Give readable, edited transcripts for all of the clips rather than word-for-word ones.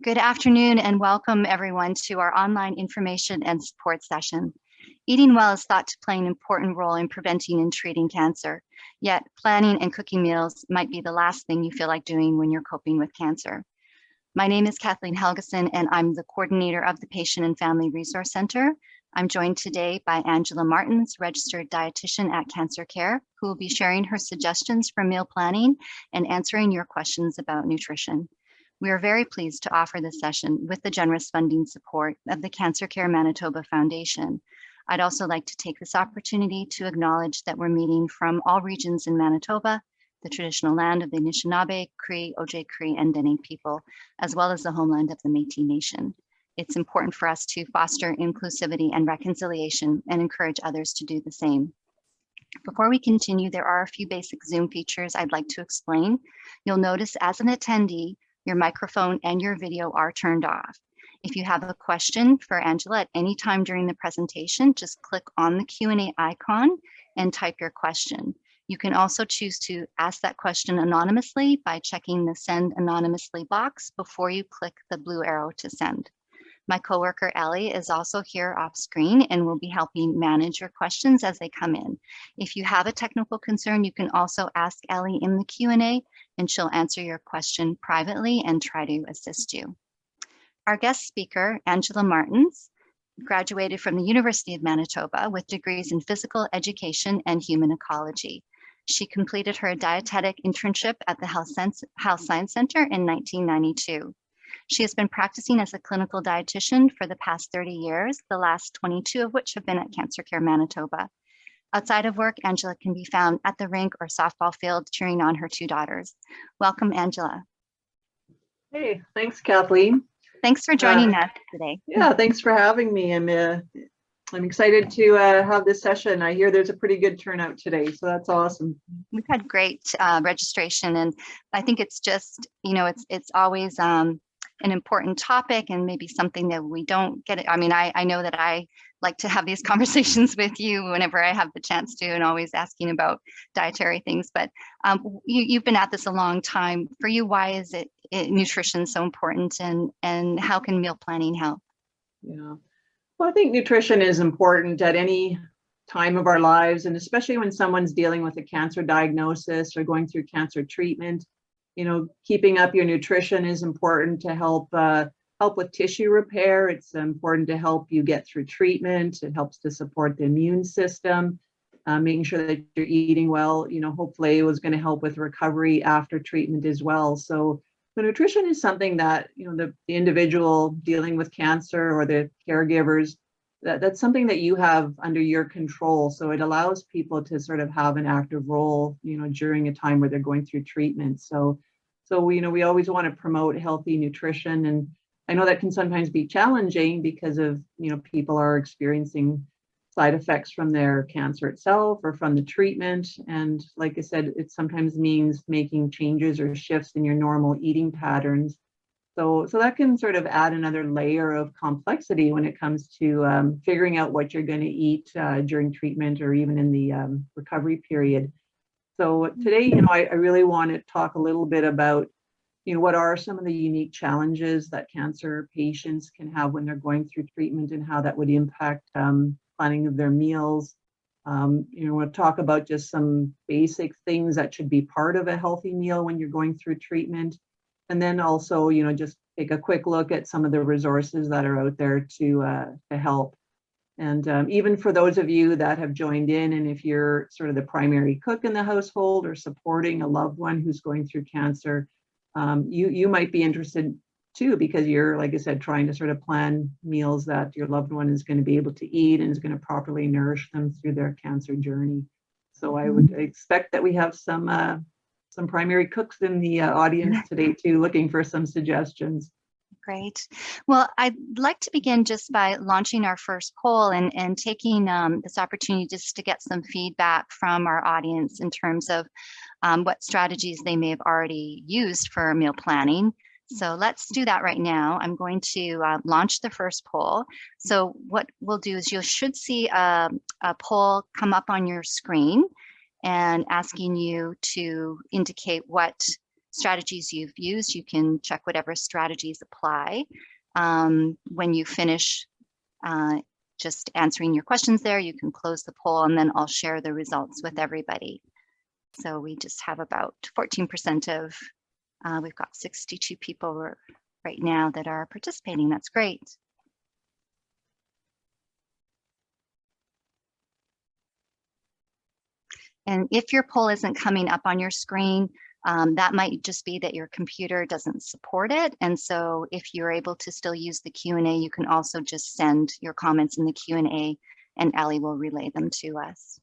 Good afternoon and welcome everyone to our online information and support session. Eating well is thought to play an important role in preventing and treating cancer, yet planning and cooking meals might be the last thing you feel like doing when you're coping with cancer. My name is Kathleen Helgeson and I'm the coordinator of the Patient and Family Resource Center. I'm joined today by Angela Martins, registered dietitian at Cancer Care, who will be sharing her suggestions for meal planning and answering your questions about nutrition. We are very pleased to offer this session with the generous funding support of the Cancer Care Manitoba Foundation. I'd also like to take this opportunity to acknowledge that we're meeting from all regions in Manitoba, the traditional land of the Anishinaabe, Cree, Ojibwe, and Dene people, as well as the homeland of the Métis Nation. It's important for us to foster inclusivity and reconciliation and encourage others to do the same. Before we continue, there are a few basic Zoom features I'd like to explain. You'll notice as an attendee, your microphone and your video are turned off. If you have a question for Angela at any time during the presentation, just click on the Q&A icon and type your question. You can also choose to ask that question anonymously by checking the Send Anonymously box before you click the blue arrow to send. My coworker Ellie is also here off screen and will be helping manage your questions as they come in. If you have a technical concern, you can also ask Ellie in the Q&A and she'll answer your question privately and try to assist you. Our guest speaker, Angela Martins, graduated from the University of Manitoba with degrees in physical education and human ecology. She completed her dietetic internship at the Health Science Center in 1992. She has been practicing as a clinical dietitian for the past 30 years, the last 22 of which have been at Cancer Care Manitoba. Outside of work, Angela can be found at the rink or softball field cheering on her two daughters. Welcome, Angela. Hey, thanks, Kathleen. Thanks for joining us today. Yeah, thanks for having me. I'm excited to have this session. I hear there's a pretty good turnout today, so that's awesome. We've had great registration, and I think it's just, you know, it's always an important topic and maybe something that we don't get. I mean, I know that I like to have these conversations with you whenever I have the chance to, and always asking about dietary things. But you've been at this a long time. For you, why is nutrition so important, and how can meal planning help? Yeah, well, I think nutrition is important at any time of our lives, and especially when someone's dealing with a cancer diagnosis or going through cancer treatment. You know, keeping up your nutrition is important to help with tissue repair. It's important to help you get through treatment. It helps to support the immune system, making sure that you're eating well. You know, hopefully it was going to help with recovery after treatment as well. So the nutrition is something that, you know, the individual dealing with cancer or the caregivers, that's something that you have under your control. So it allows people to sort of have an active role, you know, during a time where they're going through treatment. So we, you know, we always want to promote healthy nutrition. And I know that can sometimes be challenging because of, you know, people are experiencing side effects from their cancer itself or from the treatment. And like I said, it sometimes means making changes or shifts in your normal eating patterns. So that can sort of add another layer of complexity when it comes to figuring out what you're going to eat during treatment or even in the recovery period. So today, you know, I really want to talk a little bit about, you know, what are some of the unique challenges that cancer patients can have when they're going through treatment and how that would impact planning of their meals. You know, we'll talk about just some basic things that should be part of a healthy meal when you're going through treatment. And then also, you know, just take a quick look at some of the resources that are out there to help. And even for those of you that have joined in, and if you're sort of the primary cook in the household or supporting a loved one who's going through cancer, you might be interested too, because you're, like I said, trying to sort of plan meals that your loved one is going to be able to eat and is going to properly nourish them through their cancer journey. So I would expect that we have some primary cooks in the audience today too, looking for some suggestions. Great. Well, I'd like to begin just by launching our first poll and taking this opportunity just to get some feedback from our audience in terms of what strategies they may have already used for meal planning. So let's do that right now. I'm going to launch the first poll. So what we'll do is you should see a poll come up on your screen and asking you to indicate what strategies you've used. You can check whatever strategies apply. When you finish just answering your questions there, you can close the poll, and then I'll share the results with everybody. So we just have about 14% of, we've got 62 people right now that are participating. That's great. And if your poll isn't coming up on your screen, that might just be that your computer doesn't support it. And so if you're able to still use the Q&A, you can also just send your comments in the Q&A and Ellie will relay them to us.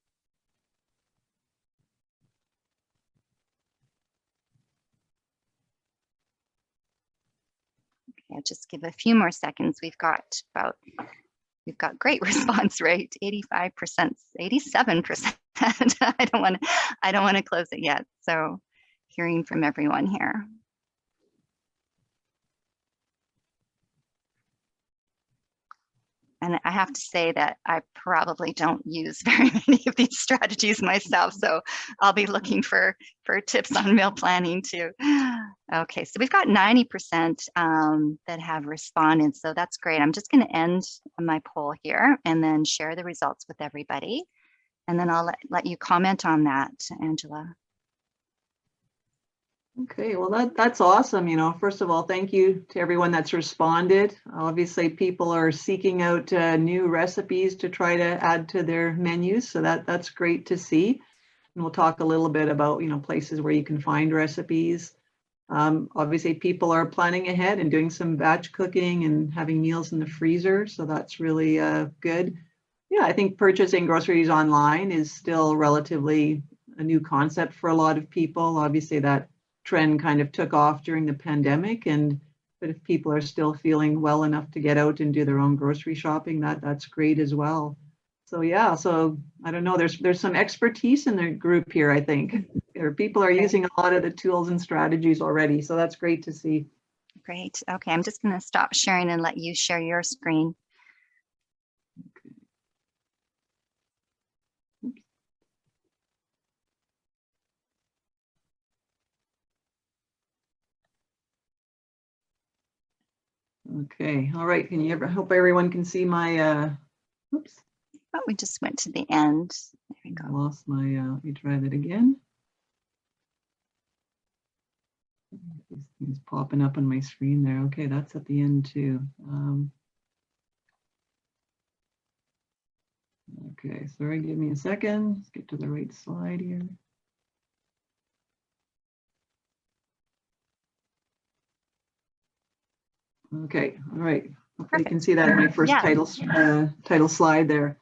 Okay, I'll just give a few more seconds. We've got great response rate, 85%, 87%. I don't want to close it yet. So hearing from everyone here. And I have to say that I probably don't use very many of these strategies myself. So I'll be looking for tips on meal planning too. Okay, so we've got 90% that have responded. So that's great. I'm just going to end my poll here and then share the results with everybody. And then I'll let you comment on that, Angela. Okay, well, that's awesome. You know, first of all, thank you to everyone that's responded. Obviously, people are seeking out new recipes to try to add to their menus. So that's great to see. And we'll talk a little bit about, you know, places where you can find recipes. Obviously, people are planning ahead and doing some batch cooking and having meals in the freezer. So that's really good. Yeah, I think purchasing groceries online is still relatively a new concept for a lot of people. Obviously, that trend kind of took off during the pandemic, but if people are still feeling well enough to get out and do their own grocery shopping, that's great as well. So yeah, so I don't know, there's some expertise in the group here, I think. People are using a lot of the tools and strategies already, so that's great to see. Great. Okay, I'm just going to stop sharing and let you share your screen. Okay, all right. Can you hope everyone can see my, oops. Oh, we just went to the end. There we go. I lost my, let me try that again. These things popping up on my screen there. Okay, that's at the end too. Okay, sorry, give me a second. Let's get to the right slide here. Okay, all right. Hopefully you can see that in my first title slide there.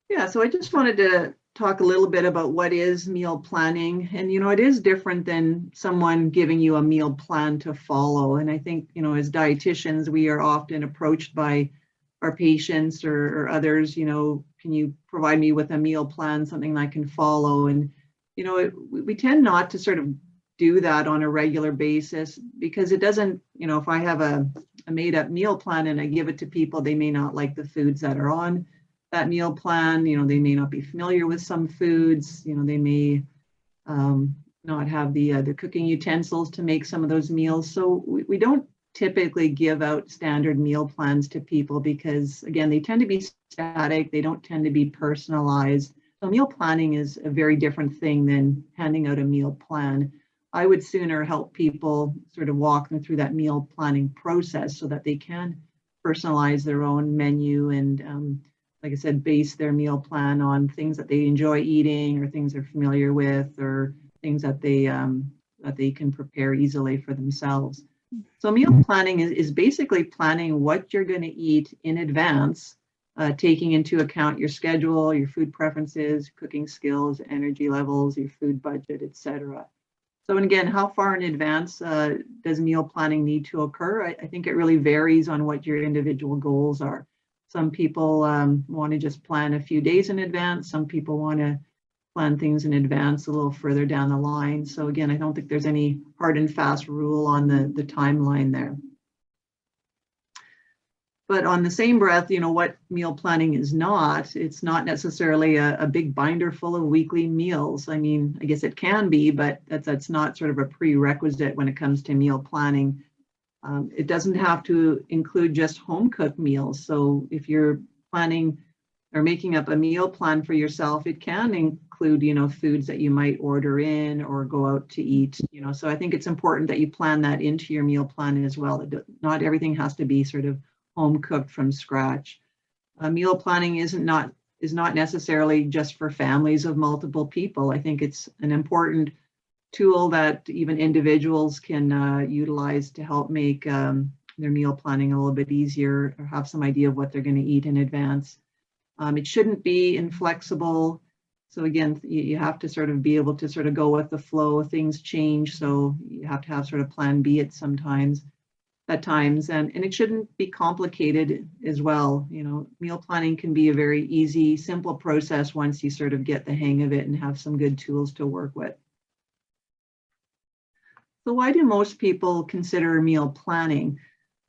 Yeah, so I just wanted to talk a little bit about what is meal planning. And, you know, it is different than someone giving you a meal plan to follow. And I think, you know, as dietitians, we are often approached by our patients or others, you know, can you provide me with a meal plan, something I can follow? And, you know, we tend not to sort of do that on a regular basis because it doesn't, you know, if I have a made up meal plan and I give it to people, they may not like the foods that are on that meal plan. You know, they may not be familiar with some foods, you know, they may not have the cooking utensils to make some of those meals. So we don't typically give out standard meal plans to people because, again, they tend to be static. They don't tend to be personalized. So meal planning is a very different thing than handing out a meal plan. I would sooner help people sort of walk them through that meal planning process so that they can personalize their own menu and, like I said, base their meal plan on things that they enjoy eating or things they're familiar with or things that they can prepare easily for themselves. So meal planning is basically planning what you're going to eat in advance, taking into account your schedule, your food preferences, cooking skills, energy levels, your food budget, etc. So, and again, how far in advance does meal planning need to occur? I think it really varies on what your individual goals are. Some people want to just plan a few days in advance. Some people want to plan things in advance a little further down the line. So again, I don't think there's any hard and fast rule on the timeline there. But on the same breath, what meal planning is not, it's not necessarily a big binder full of weekly meals. I mean, I guess it can be, but that's not sort of a prerequisite when it comes to meal planning. It doesn't have to include just home cooked meals. So if you're planning or making up a meal plan for yourself, it can include, foods that you might order in or go out to eat, So I think it's important that you plan that into your meal plan as well. Not everything has to be sort of home cooked from scratch. Meal planning is not necessarily just for families of multiple people. I think it's an important tool that even individuals can utilize to help make their meal planning a little bit easier, or have some idea of what they're going to eat in advance. It shouldn't be inflexible. So again, you have to sort of be able to sort of go with the flow. Things change, so you have to have sort of plan B at times, and it shouldn't be complicated as well. Meal planning can be a very easy, simple process once you sort of get the hang of it and have some good tools to work with. So why do most people consider meal planning?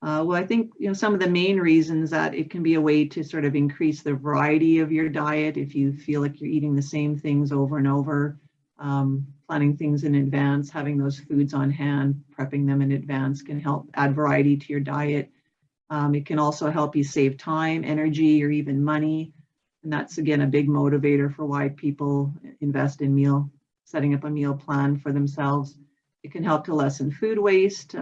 Well, I think some of the main reasons that it can be a way to sort of increase the variety of your diet if you feel like you're eating the same things over and over. Planning things in advance, having those foods on hand, prepping them in advance can help add variety to your diet. It can also help you save time, energy, or even money. And that's, again, a big motivator for why people invest in setting up a meal plan for themselves. It can help to lessen food waste.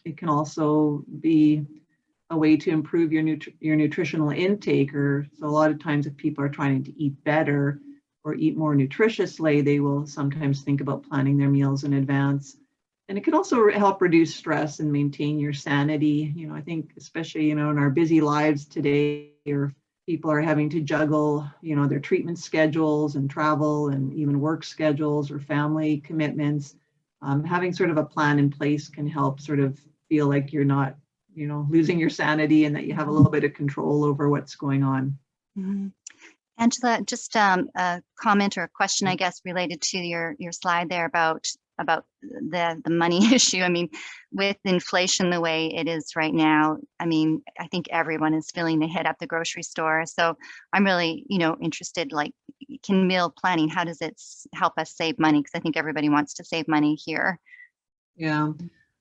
It can also be a way to improve your nutritional intake. So a lot of times if people are trying to eat better or eat more nutritiously, they will sometimes think about planning their meals in advance. And it can also help reduce stress and maintain your sanity. I think especially, in our busy lives today, or people are having to juggle, their treatment schedules and travel and even work schedules or family commitments. Having sort of a plan in place can help sort of feel like you're not, losing your sanity, and that you have a little bit of control over what's going on. Mm-hmm. Angela, just a comment or a question, I guess, related to your slide there about the money issue. I mean, with inflation the way it is right now, I mean, I think everyone is feeling the hit at the grocery store. So I'm really, interested, like, can meal planning, how does it help us save money? Because I think everybody wants to save money here. Yeah.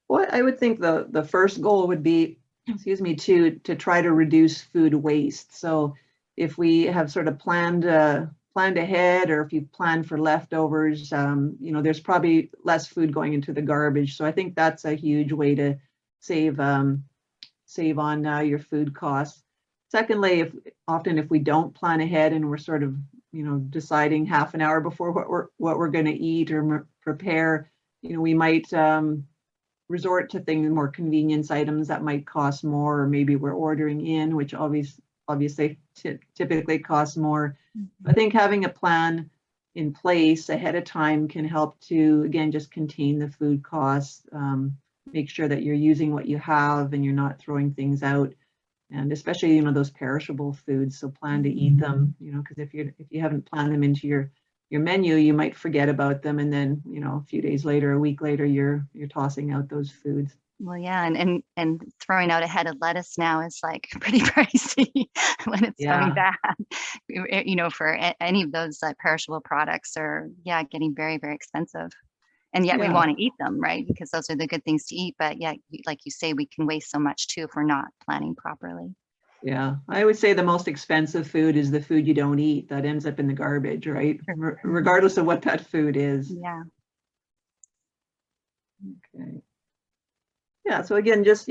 Well, I would think the first goal would be, to try to reduce food waste. So if we have sort of planned ahead, or if you plan for leftovers, there's probably less food going into the garbage. So I think that's a huge way to save on your food costs. Secondly, if we don't plan ahead and we're sort of deciding half an hour before what we're going to eat or prepare, we might resort to more convenience items that might cost more, or maybe we're ordering in, which obviously typically costs more. Mm-hmm. I think having a plan in place ahead of time can help to, again, just contain the food costs, make sure that you're using what you have and you're not throwing things out. And especially, those perishable foods, so plan to eat them, because if you haven't planned them into your menu, you might forget about them, and then a few days later, a week later, you're tossing out those foods. Well, yeah, and throwing out a head of lettuce now is like pretty pricey when it's coming back. For any of those perishable products are getting very, very expensive, and yet we want to eat them, right? Because those are the good things to eat. But yet, like you say, we can waste so much too if we're not planning properly. Yeah, I would say the most expensive food is the food you don't eat that ends up in the garbage, right? Regardless of what that food is. Yeah. Okay. Yeah, so again, just,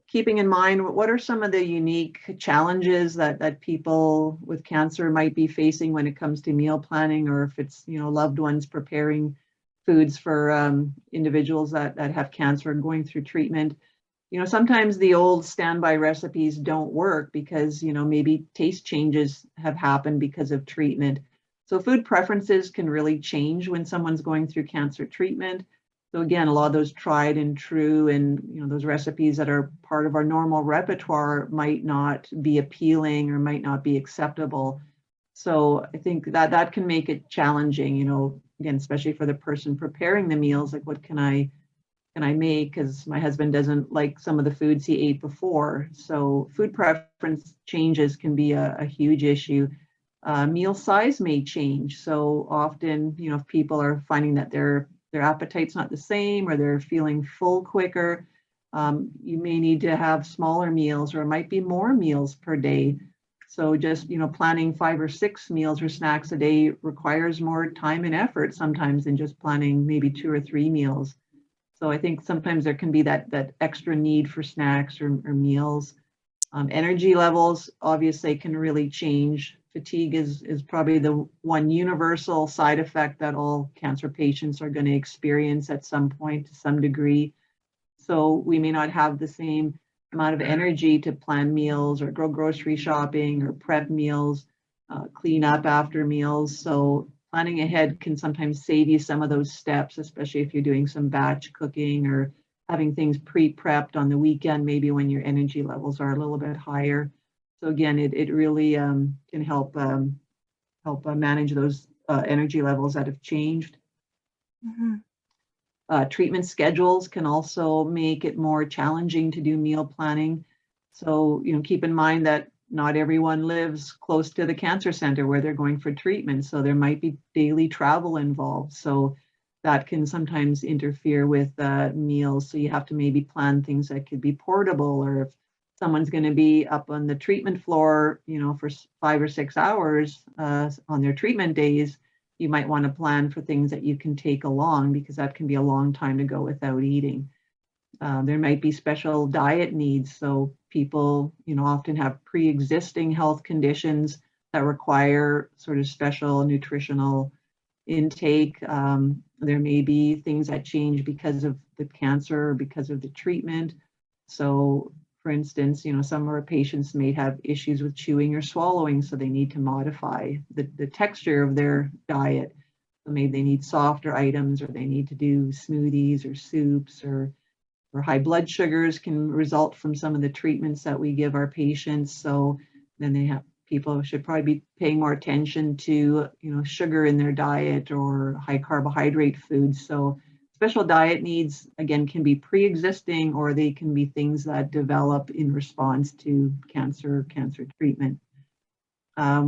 keeping in mind, what are some of the unique challenges that people with cancer might be facing when it comes to meal planning, or if it's, loved ones preparing foods for individuals that have cancer and going through treatment. Sometimes the old standby recipes don't work because, maybe taste changes have happened because of treatment. So food preferences can really change when someone's going through cancer treatment. So again, a lot of those tried and true and, those recipes that are part of our normal repertoire might not be appealing or might not be acceptable. So I think that can make it challenging, again, especially for the person preparing the meals, like what can I can I make, because my husband doesn't like some of the foods he ate before. So food preference changes can be a huge issue. Meal size may change. So often, if people are finding that their appetite's not the same, or they're feeling full quicker, you may need to have smaller meals, or it might be more meals per day. So just, planning 5 or 6 meals or snacks a day requires more time and effort sometimes than just planning maybe 2 or 3 meals. So I think sometimes there can be that extra need for snacks or meals. Energy levels obviously can really change. Fatigue is probably the one universal side effect that all cancer patients are going to experience at some point to some degree. So we may not have the same amount of energy to plan meals or go grocery shopping or prep meals, clean up after meals. So planning ahead can sometimes save you some of those steps, especially if you're doing some batch cooking or having things pre-prepped on the weekend, maybe when your energy levels are a little bit higher. So again, it really can help manage those energy levels that have changed. Mm-hmm. Treatment schedules can also make it more challenging to do meal planning. So, keep in mind that not everyone lives close to the cancer center where they're going for treatment. So there might be daily travel involved. So that can sometimes interfere with meals. So you have to maybe plan things that could be portable, or if someone's going to be up on the treatment floor, for 5 or 6 hours on their treatment days, you might want to plan for things that you can take along, because that can be a long time to go without eating. There might be special diet needs. So people, often have pre-existing health conditions that require sort of special nutritional intake. There may be things that change because of the cancer or because of the treatment. So for instance, some of our patients may have issues with chewing or swallowing, so they need to modify the texture of their diet. So maybe they need softer items, or they need to do smoothies or soups, or high blood sugars can result from some of the treatments that we give our patients. So then people should probably be paying more attention to, sugar in their diet or high carbohydrate foods. So special diet needs, again, can be pre-existing, or they can be things that develop in response to cancer treatment.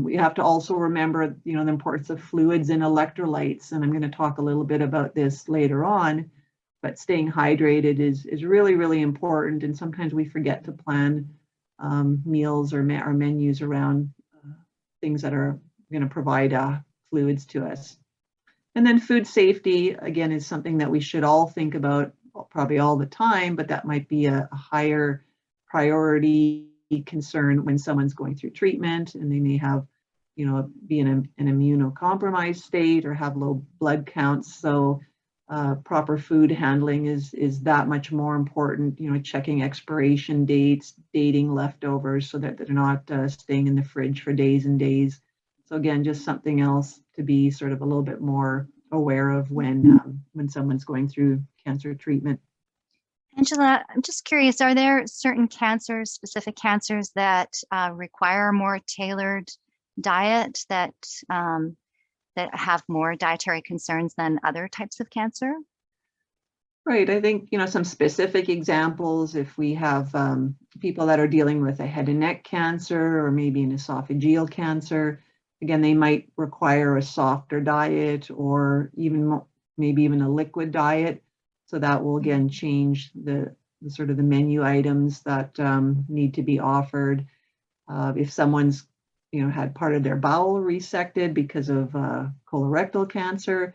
We have to also remember, the importance of fluids and electrolytes. And I'm going to talk a little bit about this later on. But staying hydrated is really, really important. And sometimes we forget to plan meals or menus around things that are going to provide fluids to us. And then food safety, again, is something that we should all think about probably all the time, but that might be a higher priority concern when someone's going through treatment and they may have, be in an immunocompromised state or have low blood counts. So proper food handling is that much more important, checking expiration dates, dating leftovers so that they're not staying in the fridge for days and days. So again, just something else to be sort of a little bit more aware of when someone's going through cancer treatment. Angela, I'm just curious, are there certain cancers, specific cancers that require a more tailored diet, that have more dietary concerns than other types of cancer? Right. I think, some specific examples, if we have people that are dealing with a head and neck cancer or maybe an esophageal cancer, again, they might require a softer diet, or maybe even a liquid diet. So that will, again, change the sort of the menu items that need to be offered. If someone's had part of their bowel resected because of colorectal cancer,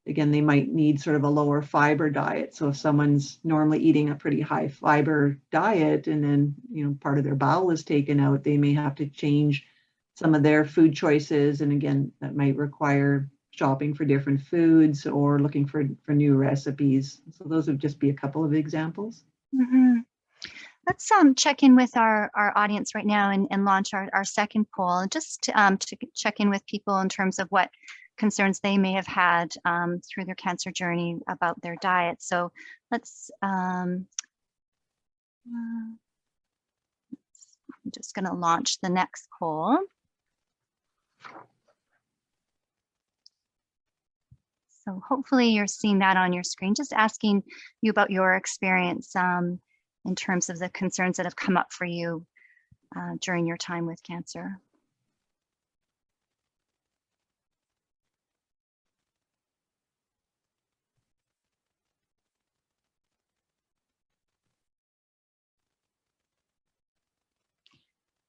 again, they might need sort of a lower fiber diet. So if someone's normally eating a pretty high fiber diet and then, part of their bowel is taken out, they may have to change some of their food choices. And again, that might require shopping for different foods or looking for new recipes. So those would just be a couple of examples. Mm-hmm. Let's check in with our audience right now and launch our second poll, just to check in with people in terms of what concerns they may have had through their cancer journey about their diet. So let's, I'm just going to launch the next poll. So hopefully you're seeing that on your screen, just asking you about your experience in terms of the concerns that have come up for you during your time with cancer.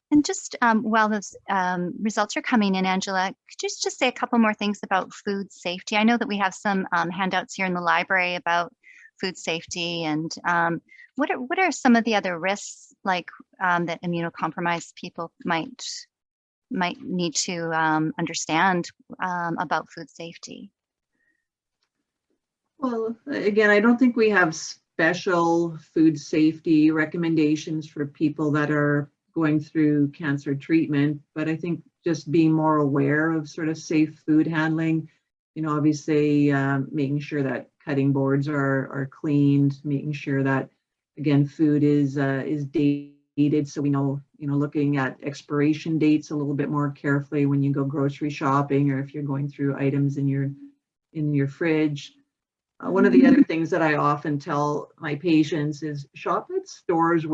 And just while those results are coming in, Angela, could you just say a couple more things about food safety? I know that we have some handouts here in the library about food safety, and what are some of the other risks, like that immunocompromised people might need to understand about food safety? Well, again, I don't think we have special food safety recommendations for people that are going through cancer treatment, but I think just being more aware of sort of safe food handling, obviously making sure that cutting boards are cleaned, making sure that, again, food is dated, so we know, looking at expiration dates a little bit more carefully when you go grocery shopping, or if you're going through items in your fridge. One of the other things that I often tell my patients is shop at stores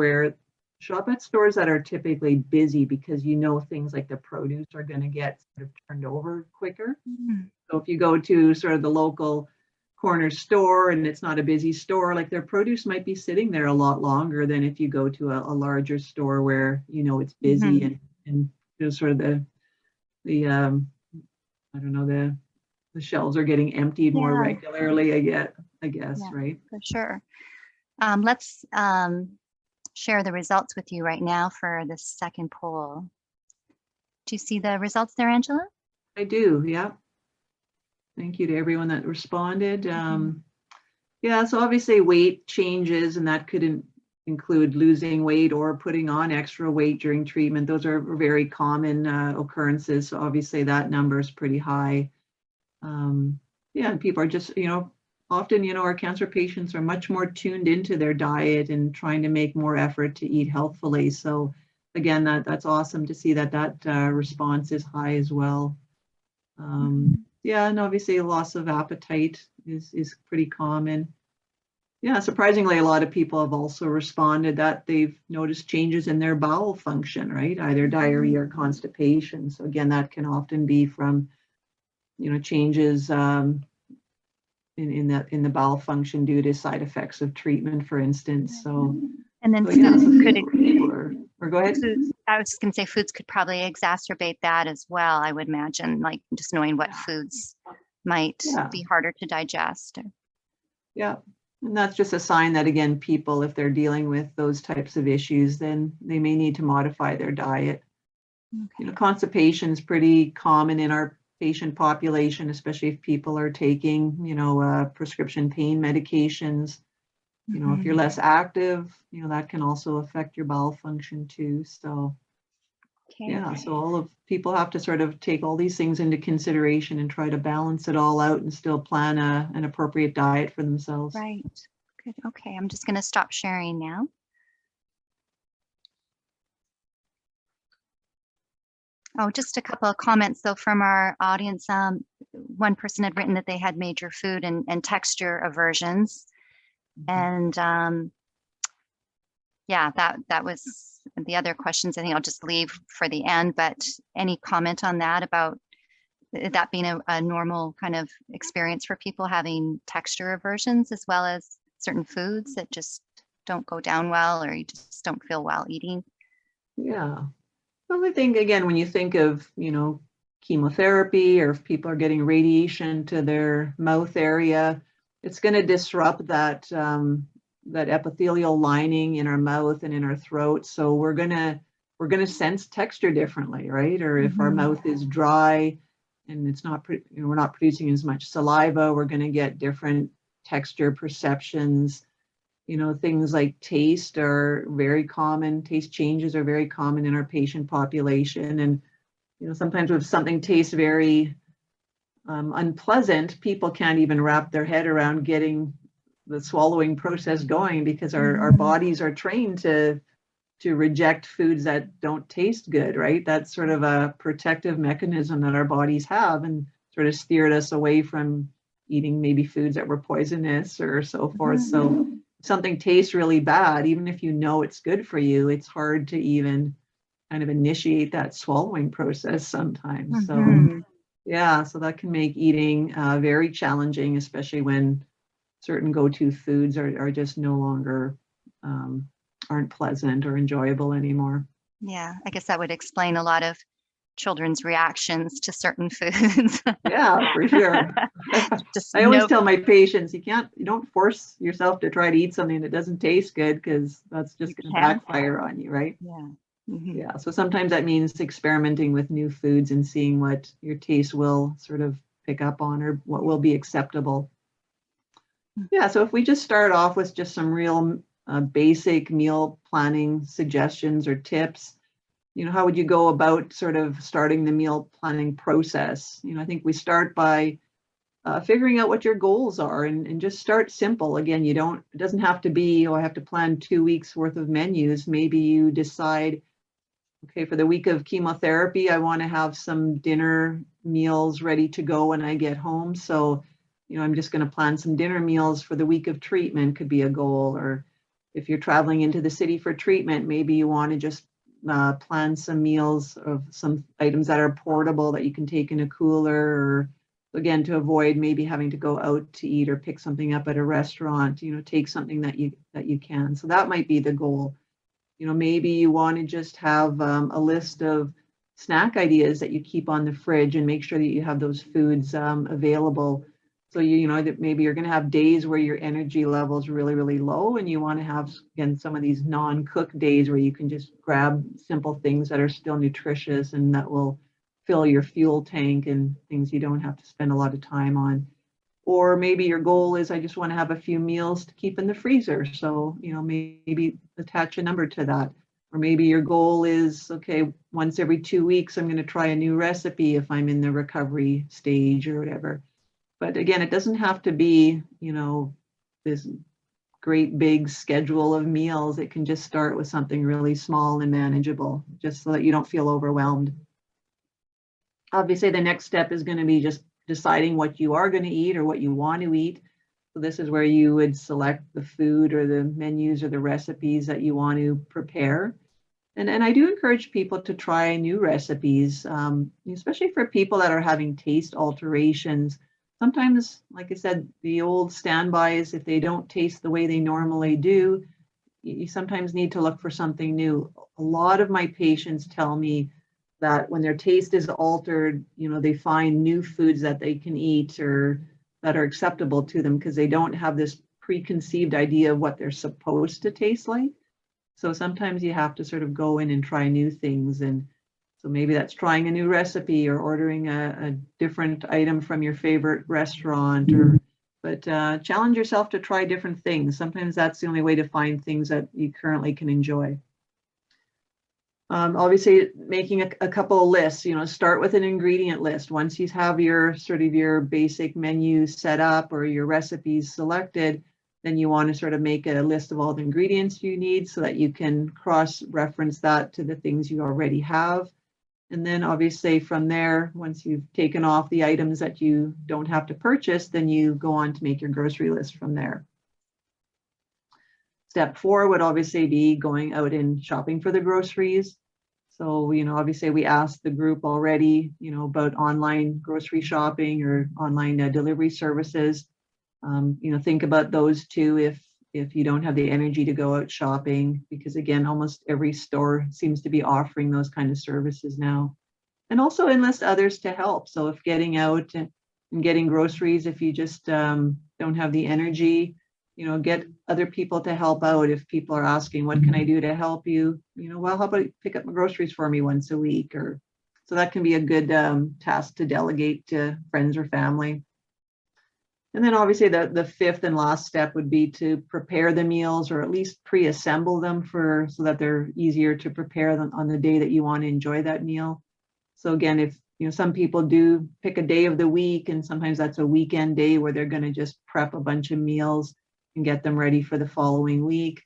that are typically busy, because things like the produce are going to get sort of turned over quicker. Mm-hmm. So if you go to sort of the local corner store and it's not a busy store, like their produce might be sitting there a lot longer than if you go to a larger store where it's busy. Mm-hmm. and just sort of the I don't know, the shelves are getting emptied more regularly, I guess, Yeah, right? for sure. Let's share the results with you right now for the second poll. Do you see the results there, Angela? I do, yeah. Thank you to everyone that responded. Yeah, so obviously weight changes, and that could include losing weight or putting on extra weight during treatment. Those are very common occurrences. So obviously that number is pretty high. Yeah, and people are just, often, our cancer patients are much more tuned into their diet and trying to make more effort to eat healthfully. So again, that's awesome to see that response is high as well. Yeah, and obviously loss of appetite is pretty common. Yeah, surprisingly, a lot of people have also responded that they've noticed changes in their bowel function, right? Either diarrhea or constipation. So again, that can often be from, changes in the bowel function due to side effects of treatment, for instance. So, and then so yeah, foods could, or go ahead. I was just going to say foods could probably exacerbate that as well, I would imagine, like just knowing what foods might be harder to digest. Yeah, and that's just a sign that, again, people, if they're dealing with those types of issues, then they may need to modify their diet. Okay. Constipation is pretty common in our patient population, especially if people are taking, prescription pain medications. If you're less active, that can also affect your bowel function too. So, yeah, so all of people have to sort of take all these things into consideration and try to balance it all out and still plan an appropriate diet for themselves. Right. Good. Okay, I'm just going to stop sharing now. Oh, just a couple of comments though from our audience. One person had written that they had major food and texture aversions. And yeah, that was the other questions. I think I'll just leave for the end, but any comment on that, about that being a normal kind of experience for people having texture aversions, as well as certain foods that just don't go down well, or you just don't feel well eating? Yeah. Well, I think, again, when you think of, chemotherapy, or if people are getting radiation to their mouth area, it's going to disrupt that epithelial lining in our mouth and in our throat. So we're gonna sense texture differently, right? Or if our mouth is dry and it's not, we're not producing as much saliva, we're going to get different texture perceptions. Things like taste are very common. Taste changes are very common in our patient population. And, sometimes if something tastes very unpleasant, people can't even wrap their head around getting the swallowing process going, because our bodies are trained to reject foods that don't taste good, right? That's sort of a protective mechanism that our bodies have, and sort of steered us away from eating maybe foods that were poisonous or so forth. So if something tastes really bad, even if you know it's good for you, it's hard to even kind of initiate that swallowing process sometimes. So yeah, so that can make eating very challenging, especially when certain go-to foods are just no longer aren't pleasant or enjoyable anymore. Yeah, I guess that would explain a lot of children's reactions to certain foods. Yeah, for sure. Just I always no, tell my patients, you don't force yourself to try to eat something that doesn't taste good, because that's you just going to can. backfire on you, right? Yeah. Yeah, so sometimes that means experimenting with new foods and seeing what your taste will sort of pick up on or what will be acceptable. Yeah, so if we just start off with just some real basic meal planning suggestions or tips, how would you go about sort of starting the meal planning process? I think we start by figuring out what your goals are, and just start simple. Again, it doesn't have to be, oh, I have to plan 2 weeks worth of menus. Maybe you decide, okay, for the week of chemotherapy, I want to have some dinner meals ready to go when I get home. So, I'm just going to plan some dinner meals for the week of treatment, could be a goal. Or if you're traveling into the city for treatment, maybe you want to just plan some meals of some items that are portable that you can take in a cooler, or again, to avoid maybe having to go out to eat or pick something up at a restaurant, take something that you can. So that might be the goal. Maybe you want to just have a list of snack ideas that you keep on the fridge and make sure that you have those foods available. So you know that maybe you're going to have days where your energy level is really, really low, and you want to have, again, some of these non-cooked days where you can just grab simple things that are still nutritious and that will fill your fuel tank and things you don't have to spend a lot of time on. Or maybe your goal is, I just want to have a few meals to keep in the freezer. So, maybe attach a number to that. Or maybe your goal is, okay, once every 2 weeks, I'm going to try a new recipe if I'm in the recovery stage or whatever. But again, it doesn't have to be, this great big schedule of meals. It can just start with something really small and manageable, just so that you don't feel overwhelmed. Obviously, the next step is going to be just deciding what you are going to eat or what you want to eat. So this is where you would select the food or the menus or the recipes that you want to prepare. And I do encourage people to try new recipes, especially for people that are having taste alterations. Sometimes, like I said, the old standbys, if they don't taste the way they normally do, you sometimes need to look for something new. A lot of my patients tell me that when their taste is altered, they find new foods that they can eat or that are acceptable to them, because they don't have this preconceived idea of what they're supposed to taste like. So sometimes you have to sort of go in and try new things. And so maybe that's trying a new recipe or ordering a different item from your favorite restaurant, but challenge yourself to try different things. Sometimes that's the only way to find things that you currently can enjoy. Obviously, making a couple of lists, start with an ingredient list. Once you have your basic menu set up or your recipes selected, then you want to sort of make a list of all the ingredients you need so that you can cross-reference that to the things you already have. And then obviously from there, once you've taken off the items that you don't have to purchase, then you go on to make your grocery list from there. Step 4 would obviously be going out and shopping for the groceries. So, obviously we asked the group already, about online grocery shopping or online delivery services. Think about those two if you don't have the energy to go out shopping, because again, almost every store seems to be offering those kind of services now. And also enlist others to help. So if getting out and getting groceries, if you just don't have the energy, get other people to help out. If people are asking, what can I do to help you? Well, how about you pick up my groceries for me once a week? Or so that can be a good task to delegate to friends or family. And then obviously the fifth and last step would be to prepare the meals, or at least pre-assemble them so that they're easier to prepare them on the day that you want to enjoy that meal. So again, if some people do pick a day of the week, and sometimes that's a weekend day where they're going to just prep a bunch of meals and get them ready for the following week.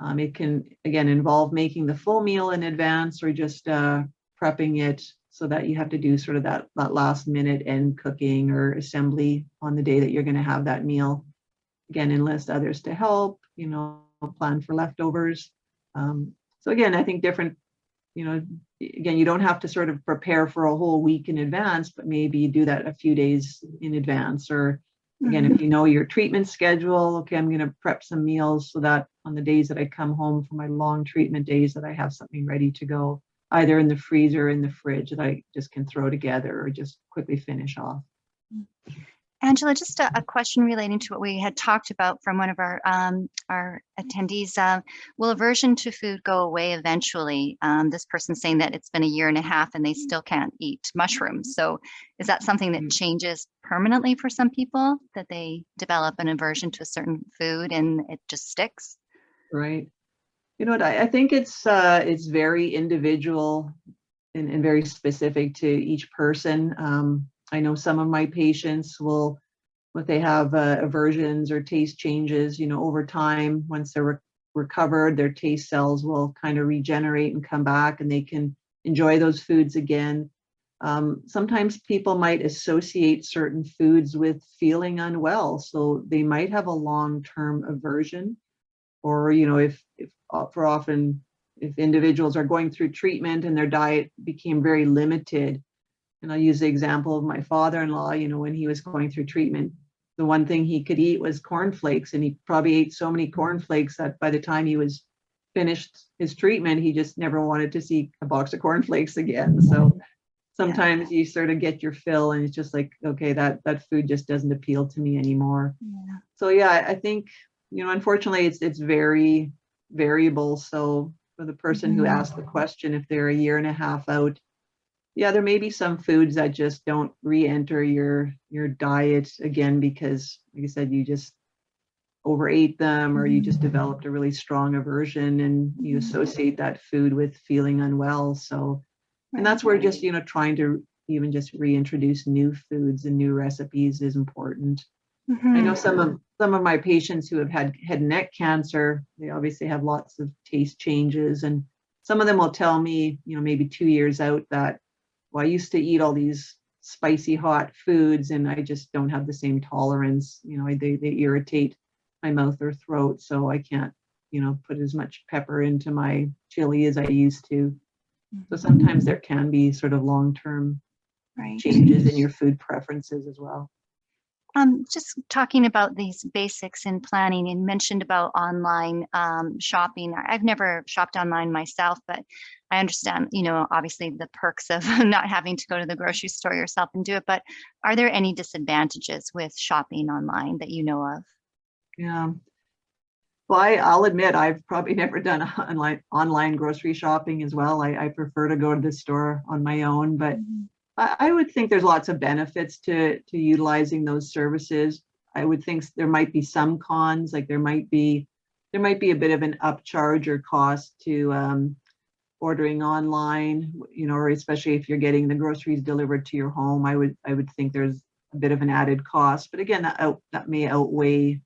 It can, again, involve making the full meal in advance, or just prepping it so that you have to do sort of that last minute end cooking or assembly on the day that you're going to have that meal. Again, enlist others to help, plan for leftovers. So again, I think different, again, you don't have to sort of prepare for a whole week in advance, but maybe you do that a few days in advance. Or again, if you know your treatment schedule, okay, I'm going to prep some meals so that on the days that I come home for my long treatment days that I have something ready to go, either in the freezer or in the fridge that I just can throw together or just quickly finish off. Angela, just a question relating to what we had talked about from one of our attendees. Will aversion to food go away eventually? This person's saying that it's been a year and a half and they still can't eat mushrooms. So is that something that changes permanently for some people, that they develop an aversion to a certain food and it just sticks? Right. You know what, I think it's very individual and very specific to each person. I know some of my patients will, if they have aversions or taste changes, over time, once they're recovered, their taste cells will kind of regenerate and come back and they can enjoy those foods again. Sometimes people might associate certain foods with feeling unwell, so they might have a long-term aversion. Or, if individuals are going through treatment and their diet became very limited, and I'll use the example of my father-in-law, when he was going through treatment, the one thing he could eat was cornflakes, and he probably ate so many cornflakes that by the time he was finished his treatment, he just never wanted to see a box of cornflakes again. So sometimes you sort of get your fill and it's just like, okay, that food just doesn't appeal to me anymore. Yeah. So yeah, I think, unfortunately it's very variable. So for the person who asked the question, if they're a year and a half out, yeah, there may be some foods that just don't re-enter your diet again because, like I said, you just overate them or you just developed a really strong aversion and you associate that food with feeling unwell. So, and that's where just, trying to even just reintroduce new foods and new recipes is important. I know some of my patients who have had head and neck cancer, they obviously have lots of taste changes, and some of them will tell me, maybe 2 years out that, well, I used to eat all these spicy hot foods and I just don't have the same tolerance. They irritate my mouth or throat, so I can't, put as much pepper into my chili as I used to. So sometimes there can be sort of long-term changes in your food preferences as well. Just talking about these basics in planning, and mentioned about online shopping. I've never shopped online myself, but I understand, obviously the perks of not having to go to the grocery store yourself and do it. But are there any disadvantages with shopping online that you know of? Yeah. Well, I'll admit I've probably never done online grocery shopping as well. I prefer to go to the store on my own, but I would think there's lots of benefits to utilizing those services. I would think there might be some cons, like there might be a bit of an upcharge or cost to ordering online, or especially if you're getting the groceries delivered to your home. I would think there's a bit of an added cost, but again, that may outweigh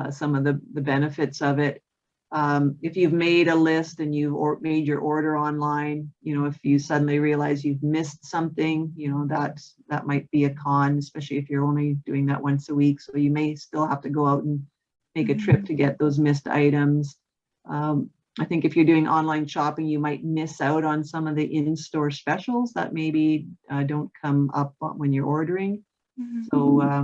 some of the benefits of it. If you've made a list and you've made your order online, if you suddenly realize you've missed something, that might be a con, especially if you're only doing that once a week. So you may still have to go out and make a trip to get those missed items. I think if you're doing online shopping, you might miss out on some of the in-store specials that maybe don't come up when you're ordering. So I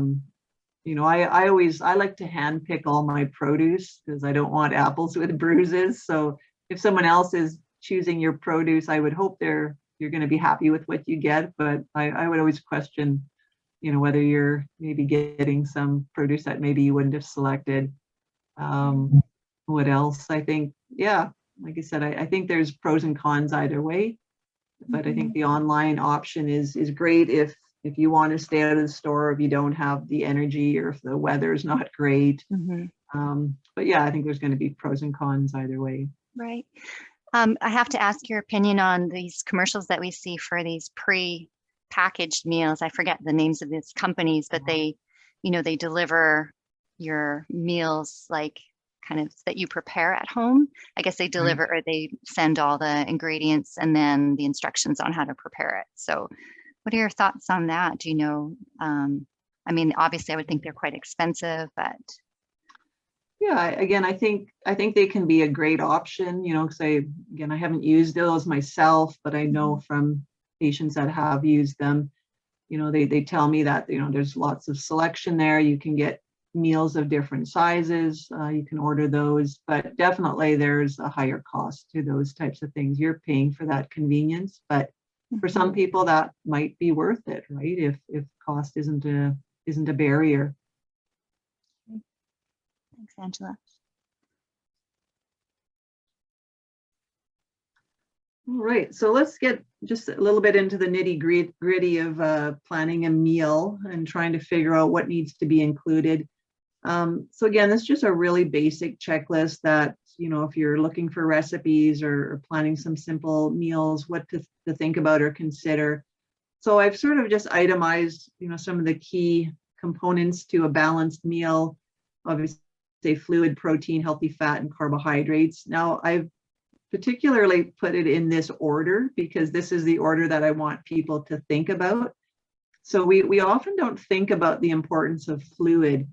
like to hand pick all my produce because I don't want apples with bruises. So if someone else is choosing your produce, I would hope you're going to be happy with what you get. But I would always question, whether you're maybe getting some produce that maybe you wouldn't have selected. What else? I think, yeah, like I said, I think there's pros and cons either way. But I think the online option is great if you want to stay out of the store, if you don't have the energy or if the weather's not great. But yeah, I think there's going to be pros and cons either way. Right. I have to ask your opinion on these commercials that we see for these pre-packaged meals. I forget the names of these companies, but they deliver your meals like kind of that you prepare at home. I guess they deliver or they send all the ingredients and then the instructions on how to prepare it. So what are your thoughts on that? Do you know, I mean, obviously I would think they're quite expensive, but. Yeah, again, I think they can be a great option, you know, because I haven't used those myself, but I know from patients that have used them, you know, they tell me that, you know, there's lots of selection there. You can get meals of different sizes. You can order those, but definitely there's a higher cost to those types of things. You're paying for that convenience, but for some people that might be worth it, right? If cost isn't a barrier. Thanks, Angela. All right, so let's get just a little bit into the nitty gritty of planning a meal and trying to figure out what needs to be included. So again, this is just a really basic checklist that, you know, if you're looking for recipes or planning some simple meals, what to think about or consider. So I've sort of just itemized, you know, some of the key components to a balanced meal. Obviously, fluid, protein, healthy fat, and carbohydrates. Now, I've particularly put it in this order because this is the order that I want people to think about. So we often don't think about the importance of fluid,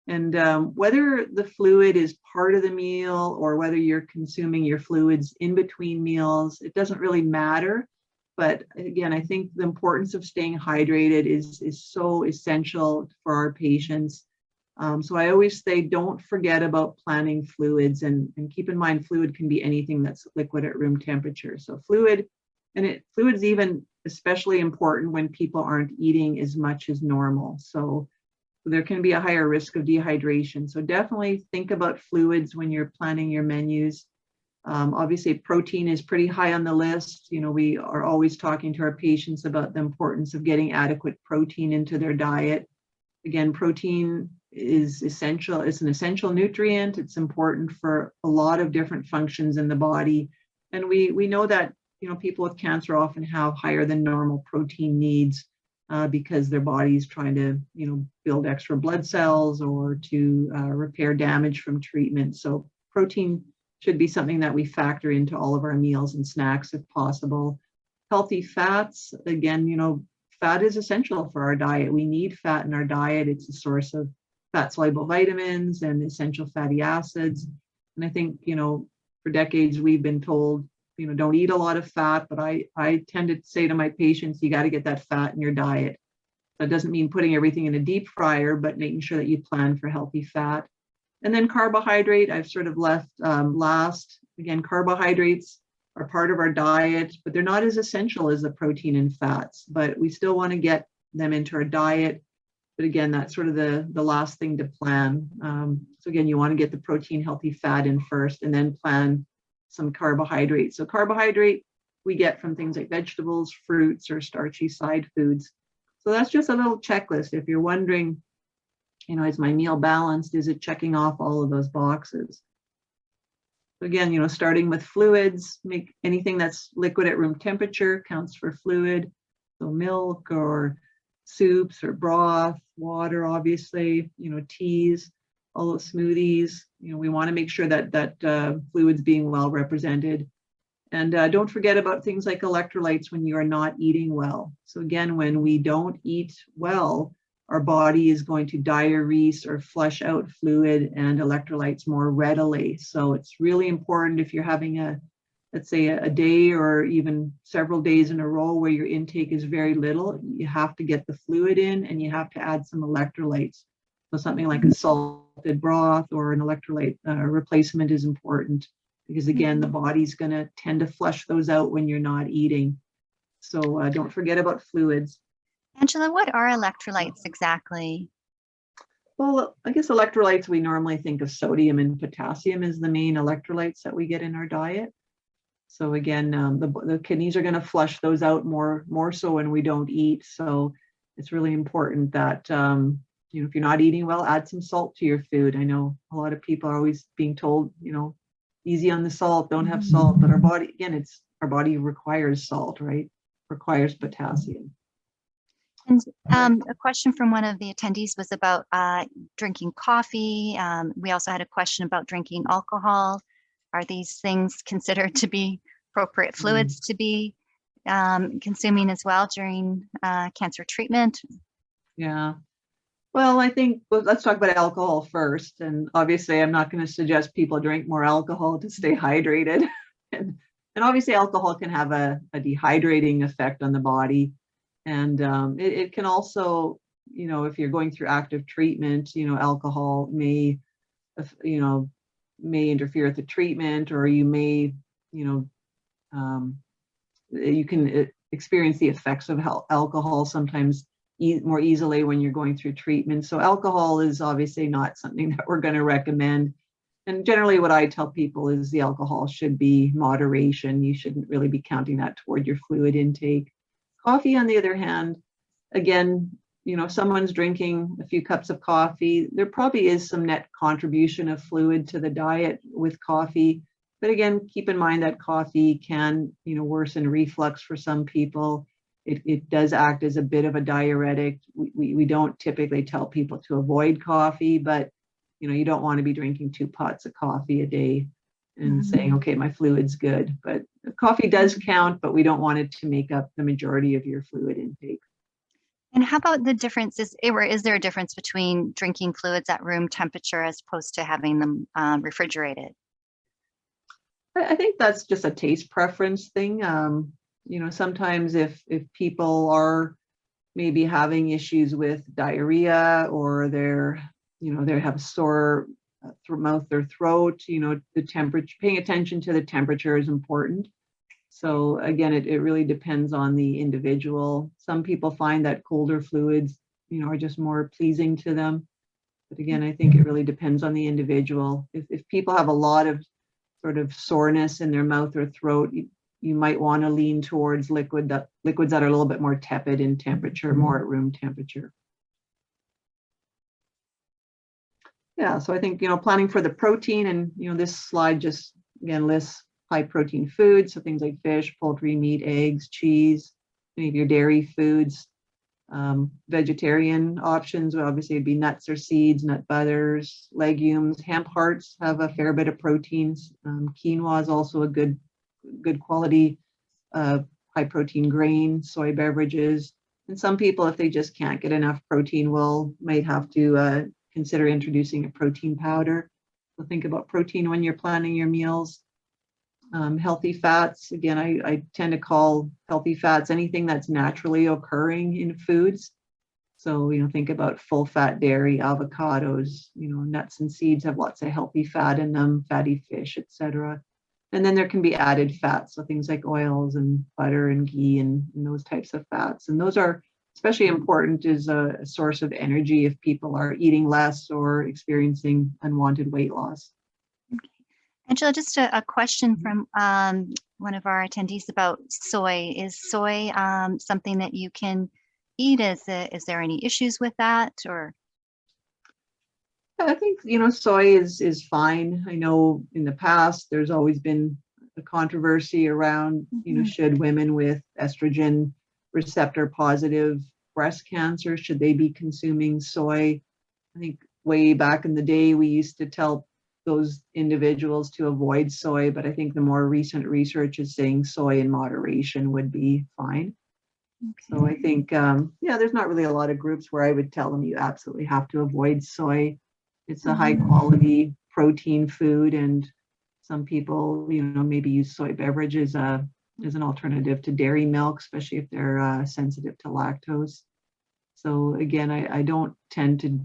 and whether the fluid is part of the meal or whether you're consuming your fluids in between meals, it doesn't really matter. But again, I think the importance of staying hydrated is so essential for our patients. So I always say, don't forget about planning fluids, and keep in mind, fluid can be anything that's liquid at room temperature. So fluid's even especially important when people aren't eating as much as normal. So there can be a higher risk of dehydration. So definitely think about fluids when you're planning your menus. Obviously, protein is pretty high on the list. You know, we are always talking to our patients about the importance of getting adequate protein into their diet. Again, protein is essential. It's an essential nutrient. It's important for a lot of different functions in the body. And we know that, you know, people with cancer often have higher than normal protein needs because their body's trying to, you know, build extra blood cells or to repair damage from treatment. So protein should be something that we factor into all of our meals and snacks if possible. Healthy fats, again, you know, fat is essential for our diet. We need fat in our diet. It's a source of fat-soluble vitamins and essential fatty acids. And I think, you know, for decades we've been told, you know, don't eat a lot of fat, but I tend to say to my patients, you got to get that fat in your diet. That doesn't mean putting everything in a deep fryer, but making sure that you plan for healthy fat. And then carbohydrate, I've sort of left last. Again, carbohydrates are part of our diet, but they're not as essential as the protein and fats, but we still want to get them into our diet. But again, that's sort of the last thing to plan. So again, you want to get the protein, healthy fat in first, and then plan some carbohydrates. So carbohydrate we get from things like vegetables, fruits, or starchy side foods. So that's just a little checklist. If you're wondering, you know, is my meal balanced? Is it checking off all of those boxes? So again, you know, starting with fluids, make anything that's liquid at room temperature counts for fluid. So milk or soups or broth, water, obviously, you know, teas, all those smoothies. You know, we want to make sure that fluids being well represented. And don't forget about things like electrolytes when you are not eating well. So again, when we don't eat well, our body is going to diurese or flush out fluid and electrolytes more readily. So it's really important if you're having let's say a day or even several days in a row where your intake is very little, you have to get the fluid in and you have to add some electrolytes. So something like a salted broth or an electrolyte replacement is important because again, the body's going to tend to flush those out when you're not eating. So don't forget about fluids. Angela, what are electrolytes exactly? Well, I guess electrolytes, we normally think of sodium and potassium as the main electrolytes that we get in our diet. So again, the kidneys are going to flush those out more so when we don't eat. So it's really important that, you know, if you're not eating well, add some salt to your food. I know a lot of people are always being told, you know, easy on the salt, don't have salt, but our body requires salt, right? Requires potassium. And a question from one of the attendees was about drinking coffee. We also had a question about drinking alcohol. Are these things considered to be appropriate fluids to be consuming as well during cancer treatment? Yeah. Well, I think, well, let's talk about alcohol first. And obviously, I'm not going to suggest people drink more alcohol to stay hydrated. And obviously, alcohol can have a dehydrating effect on the body. And it can also, if you're going through active treatment, alcohol may, may interfere with the treatment, or you may, you can experience the effects of alcohol sometimes more easily when you're going through treatment. So alcohol is obviously not something that we're going to recommend. And generally what I tell people is the alcohol should be moderation. You shouldn't really be counting that toward your fluid intake. Coffee, on the other hand, again, if someone's drinking a few cups of coffee, there probably is some net contribution of fluid to the diet with coffee. But again, keep in mind that coffee can, worsen reflux for some people. It does act as a bit of a diuretic. We don't typically tell people to avoid coffee, but you don't want to be drinking 2 pots of coffee a day and saying, okay, my fluid's good. But coffee does count, but we don't want it to make up the majority of your fluid intake. And how about the differences, or is there a difference between drinking fluids at room temperature as opposed to having them refrigerated? I think that's just a taste preference thing. Sometimes if people are maybe having issues with diarrhea, or they have sore mouth or throat, the temperature, paying attention to the temperature is important. So again, it really depends on the individual. Some people find that colder fluids, are just more pleasing to them. But again, I think it really depends on the individual. If people have a lot of sort of soreness in their mouth or throat, you might want to lean towards liquids that are a little bit more tepid in temperature, more at room temperature. Yeah, so I think, planning for the protein, and, this slide just, again, lists high protein foods. So things like fish, poultry, meat, eggs, cheese, any of your dairy foods. Vegetarian options would obviously be nuts or seeds, nut butters, legumes. Hemp hearts have a fair bit of proteins. Quinoa is also a good quality high protein grain. Soy beverages. And some people, if they just can't get enough protein, might have to consider introducing a protein powder. So think about protein when you're planning your meals. Healthy fats, again, I tend to call healthy fats anything that's naturally occurring in foods. So, think about full fat dairy, avocados, nuts and seeds have lots of healthy fat in them, fatty fish, etc. And then there can be added fats, so things like oils and butter and ghee and those types of fats. And those are especially important as a source of energy if people are eating less or experiencing unwanted weight loss. Angela, just a question from one of our attendees about soy. Is soy something that you can eat? Is there any issues with that, or? I think, soy is fine. I know in the past, there's always been a controversy around, should women with estrogen receptor positive breast cancer, should they be consuming soy? I think way back in the day, we used to tell those individuals to avoid soy, but I think the more recent research is saying soy in moderation would be fine. Okay. So I think, there's not really a lot of groups where I would tell them you absolutely have to avoid soy. It's a high quality protein food, and some people, maybe use soy beverages as an alternative to dairy milk, especially if they're sensitive to lactose. So again, I don't tend to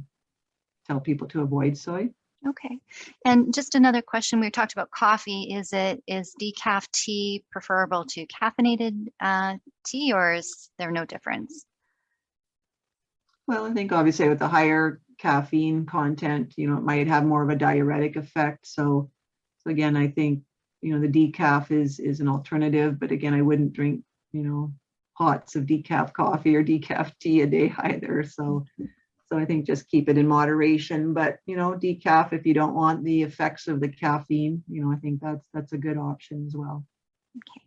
tell people to avoid soy. Okay. And just another question, we talked about coffee. Is decaf tea preferable to caffeinated tea, or is there no difference? Well, I think obviously with the higher caffeine content, it might have more of a diuretic effect. So again, I think, the decaf is an alternative, but again, I wouldn't drink, pots of decaf coffee or decaf tea a day either. So I think just keep it in moderation, but, decaf, if you don't want the effects of the caffeine, I think that's a good option as well. Okay.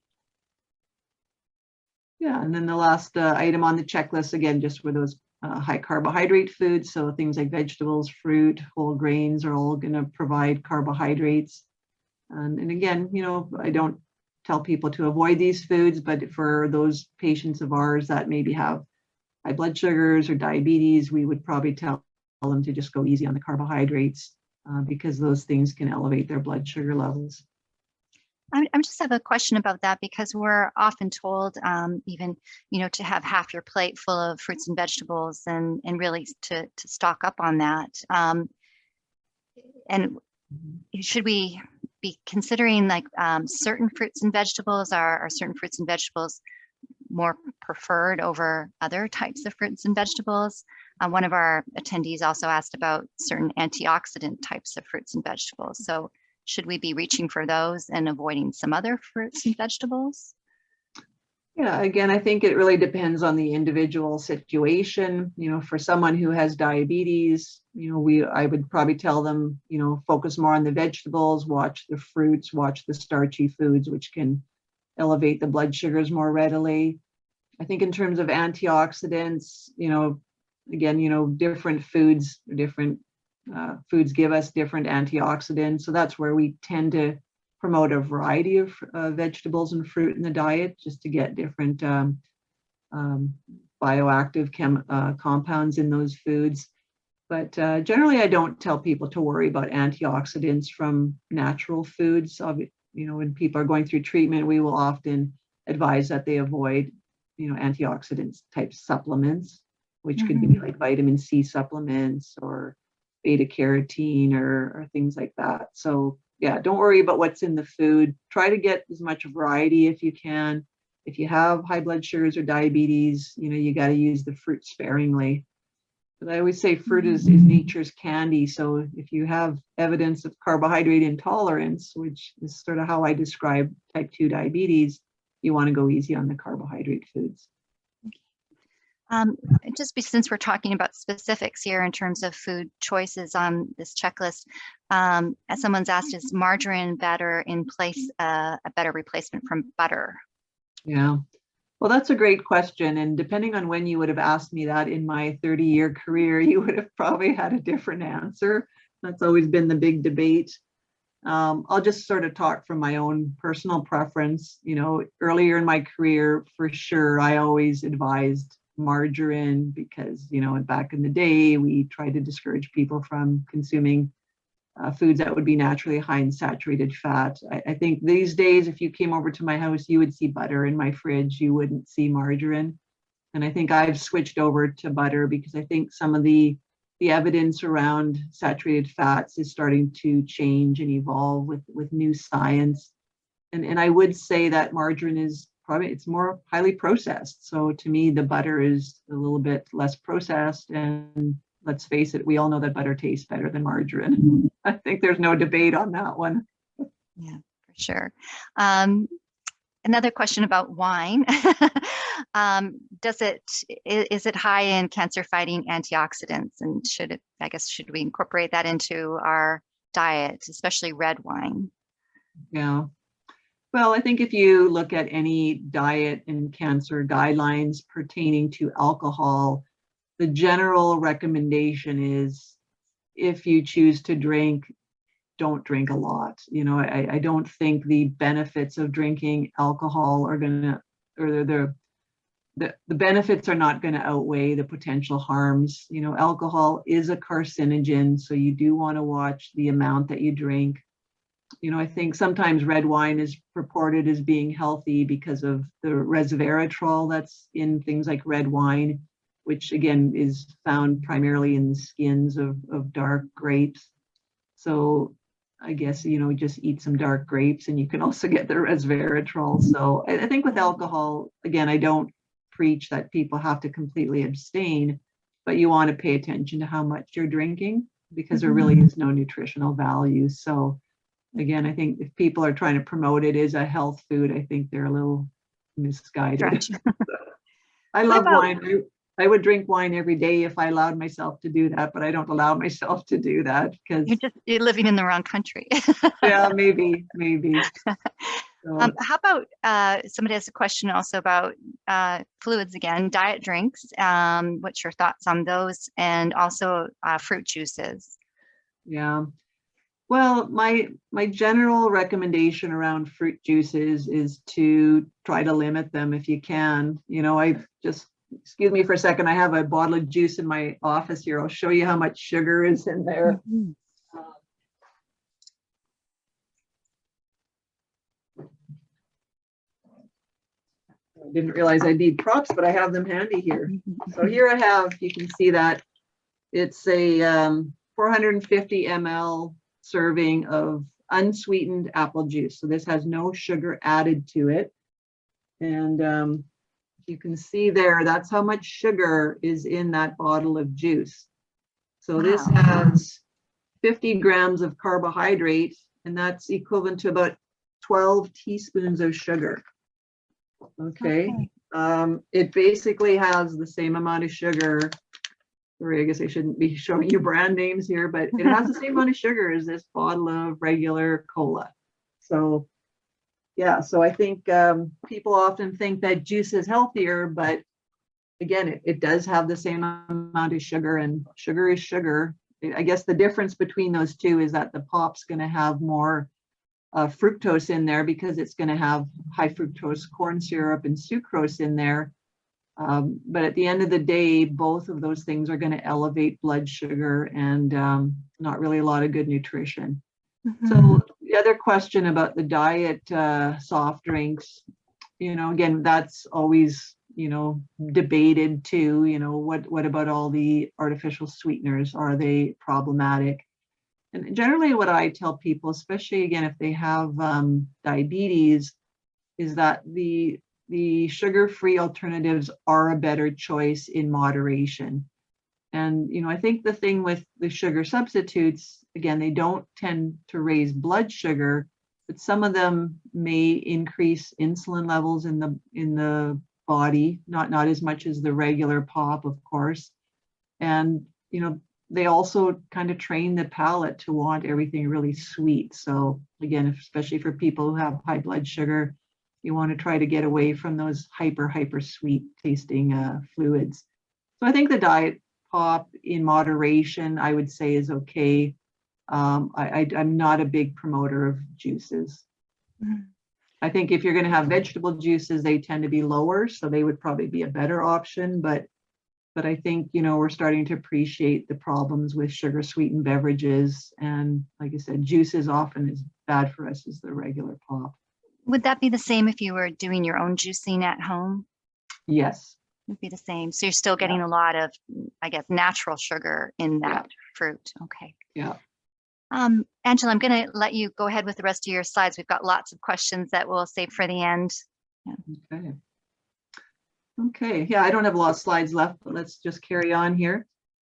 Yeah, and then the last item on the checklist, again, just were those high carbohydrate foods. So things like vegetables, fruit, whole grains are all going to provide carbohydrates. And again, I don't tell people to avoid these foods, but for those patients of ours that maybe have high blood sugars or diabetes, we would probably tell them to just go easy on the carbohydrates because those things can elevate their blood sugar levels. I just have a question about that because we're often told even, to have half your plate full of fruits and vegetables and really to stock up on that. And should we be considering like certain fruits and vegetables? Are certain fruits and vegetables more preferred over other types of fruits and vegetables? One of our attendees also asked about certain antioxidant types of fruits and vegetables. So should we be reaching for those and avoiding some other fruits and vegetables? Yeah, again, I think it really depends on the individual situation. For someone who has diabetes, I would probably tell them, focus more on the vegetables, watch the fruits, watch the starchy foods, which can elevate the blood sugars more readily. I think in terms of antioxidants, again, different foods, foods give us different antioxidants. So that's where we tend to promote a variety of vegetables and fruit in the diet just to get different bioactive compounds in those foods. But generally, I don't tell people to worry about antioxidants from natural foods. When people are going through treatment, we will often advise that they avoid, antioxidants type supplements, which could be like vitamin C supplements or beta carotene or things like that. So yeah, don't worry about what's in the food. Try to get as much variety if you can. If you have high blood sugars or diabetes, you got to use the fruit sparingly. But I always say fruit is nature's candy. So if you have evidence of carbohydrate intolerance, which is sort of how I describe type 2 diabetes, you want to go easy on the carbohydrate foods. Since we're talking about specifics here in terms of food choices on this checklist, as someone's asked, is margarine better in place, a better replacement from butter? Yeah, well, that's a great question. And depending on when you would have asked me that in my 30-year career, you would have probably had a different answer. That's always been the big debate. I'll just sort of talk from my own personal preference. Earlier in my career, for sure, I always advised margarine because, back in the day, we tried to discourage people from consuming foods that would be naturally high in saturated fat. I think these days, if you came over to my house, you would see butter in my fridge. You wouldn't see margarine. And I think I've switched over to butter because I think some of the evidence around saturated fats is starting to change and evolve with new science. And I would say that margarine is it's more highly processed. So to me, the butter is a little bit less processed. And let's face it, we all know that butter tastes better than margarine. I think there's no debate on that one. Yeah, for sure. Another question about wine. Is it high in cancer-fighting antioxidants? And should we incorporate that into our diet, especially red wine? Yeah. Well, I think if you look at any diet and cancer guidelines pertaining to alcohol, the general recommendation is if you choose to drink, don't drink a lot. I don't think the benefits of drinking alcohol are going to, or the benefits are not going to outweigh the potential harms. Alcohol is a carcinogen, so you do want to watch the amount that you drink. I think sometimes red wine is purported as being healthy because of the resveratrol that's in things like red wine, which again is found primarily in the skins of dark grapes. So I guess, just eat some dark grapes and you can also get the resveratrol. So I think with alcohol, again, I don't preach that people have to completely abstain, but you want to pay attention to how much you're drinking because there really is no nutritional value. So again, I think if people are trying to promote it as a health food, I think they're a little misguided. Gotcha. I love wine. I would drink wine every day if I allowed myself to do that, but I don't allow myself to do that because you're living in the wrong country. yeah, maybe. So, How about somebody has a question also about fluids again, diet drinks. What's your thoughts on those? And also fruit juices. yeah. Well, my general recommendation around fruit juices is to try to limit them if you can. I just, excuse me for a second, I have a bottle of juice in my office here. I'll show you how much sugar is in there. Mhm. I didn't realize I need props, but I have them handy here. So here I have, you can see that it's a 450 ml serving of unsweetened apple juice. So this has no sugar added to it. And you can see there, that's how much sugar is in that bottle of juice. So this Wow. has 50 grams of carbohydrate, and that's equivalent to about 12 teaspoons of sugar. Okay. It basically has the same amount of sugar. Sorry, I guess I shouldn't be showing you brand names here, but it has the same amount of sugar as this bottle of regular cola. So yeah, so I think people often think that juice is healthier, but again, it does have the same amount of sugar, and sugar is sugar. I guess the difference between those two is that the pop's going to have more fructose in there because it's going to have high fructose corn syrup and sucrose in there. But at the end of the day, both of those things are going to elevate blood sugar and not really a lot of good nutrition. Mhm. So the other question about the diet soft drinks, again, that's always, debated too. What about all the artificial sweeteners? Are they problematic? And generally what I tell people, especially again, if they have diabetes, is that the sugar-free alternatives are a better choice in moderation. And, I think the thing with the sugar substitutes, again, they don't tend to raise blood sugar, but some of them may increase insulin levels in the body, not as much as the regular pop, of course. And, they also kind of train the palate to want everything really sweet. So again, especially for people who have high blood sugar, you want to try to get away from those hyper sweet tasting fluids. So I think the diet pop in moderation, I would say, is okay. I'm not a big promoter of juices. Mhm. I think if you're going to have vegetable juices, they tend to be lower, so they would probably be a better option. But I think, we're starting to appreciate the problems with sugar sweetened beverages. And like I said, juice is often as bad for us as the regular pop. Would that be the same if you were doing your own juicing at home? Yes. It would be the same. So you're still getting a lot of, I guess, natural sugar in that fruit. Okay. Yeah. Angela, I'm going to let you go ahead with the rest of your slides. We've got lots of questions that we'll save for the end. Okay. Okay. Yeah, I don't have a lot of slides left, but let's just carry on here.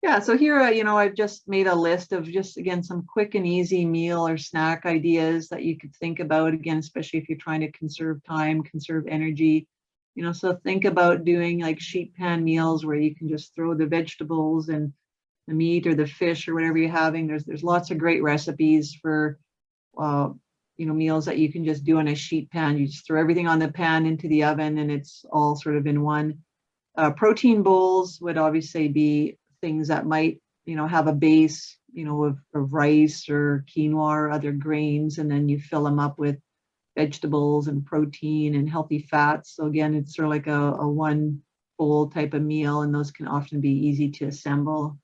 Yeah, so here, I've just made a list of just, again, some quick and easy meal or snack ideas that you could think about, again, especially if you're trying to conserve time, conserve energy. So think about doing like sheet pan meals where you can just throw the vegetables and the meat or the fish or whatever you're having. There's lots of great recipes for, meals that you can just do on a sheet pan. You just throw everything on the pan into the oven and it's all sort of in one. Protein bowls would obviously be things that might, have a base, of rice or quinoa or other grains, and then you fill them up with vegetables and protein and healthy fats. So again, it's sort of like a one bowl type of meal, and those can often be easy to assemble.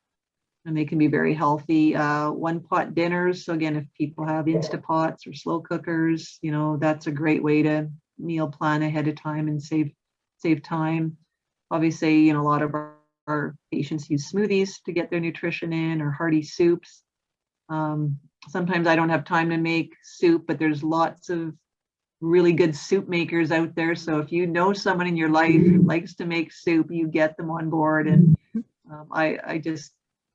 And they can be very healthy. One pot dinners. So again, if people have Instapots or slow cookers, that's a great way to meal plan ahead of time and save time. Obviously, a lot of our patients use smoothies to get their nutrition in, or hearty soups. Sometimes I don't have time to make soup, but there's lots of really good soup makers out there. So if you know someone in your life who likes to make soup, you get them on board. And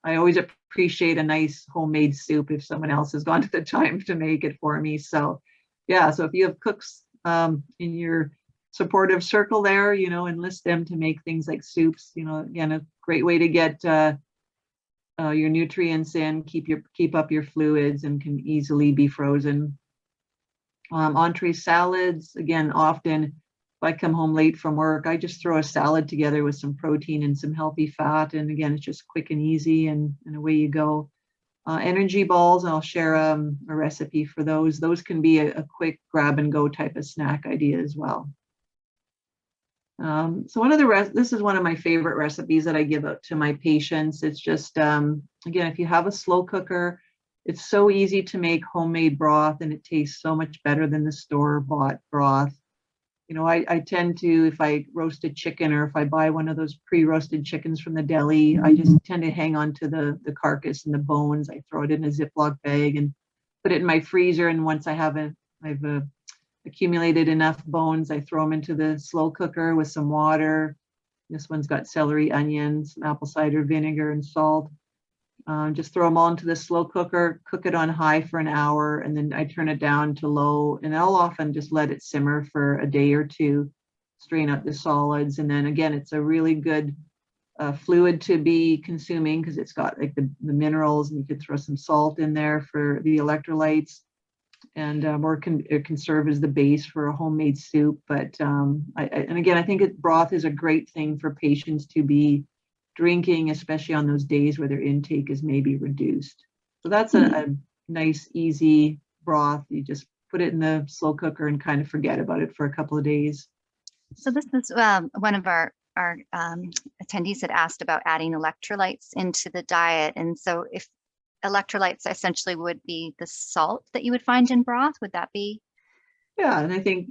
I always appreciate a nice homemade soup if someone else has gone to the time to make it for me. So yeah, so if you have cooks in your supportive circle there, enlist them to make things like soups. Again, a great way to get your nutrients in, keep up your fluids, and can easily be frozen. Entree salads, again, often if I come home late from work, I just throw a salad together with some protein and some healthy fat. And again, it's just quick and easy, and away you go. Energy balls, I'll share a recipe for those. Those can be a quick grab and go type of snack idea as well. So this is one of my favorite recipes that I give out to my patients. It's just, again, if you have a slow cooker, it's so easy to make homemade broth, and it tastes so much better than the store-bought broth. You know, I tend to, if I roast a chicken or if I buy one of those pre-roasted chickens from the deli, I just tend to hang on to the carcass and the bones. I throw it in a Ziploc bag and put it in my freezer. And once I've accumulated enough bones, I throw them into the slow cooker with some water. This one's got celery, onions, some apple cider vinegar, and salt. Just throw them all into the slow cooker, cook it on high for an hour, and then I turn it down to low, and I'll often just let it simmer for a day or two, strain out the solids. And then again, it's a really good fluid to be consuming because it's got like the minerals, and you could throw some salt in there for the electrolytes, and it can serve as the base for a homemade soup. But and again, I think broth is a great thing for patients to be drinking, especially on those days where their intake is maybe reduced. So that's a nice, easy broth. You just put it in the slow cooker and kind of forget about it for a couple of days. So this is one of our attendees had asked about adding electrolytes into the diet. And so if electrolytes essentially would be the salt that you would find in broth, would that be? Yeah, and I think,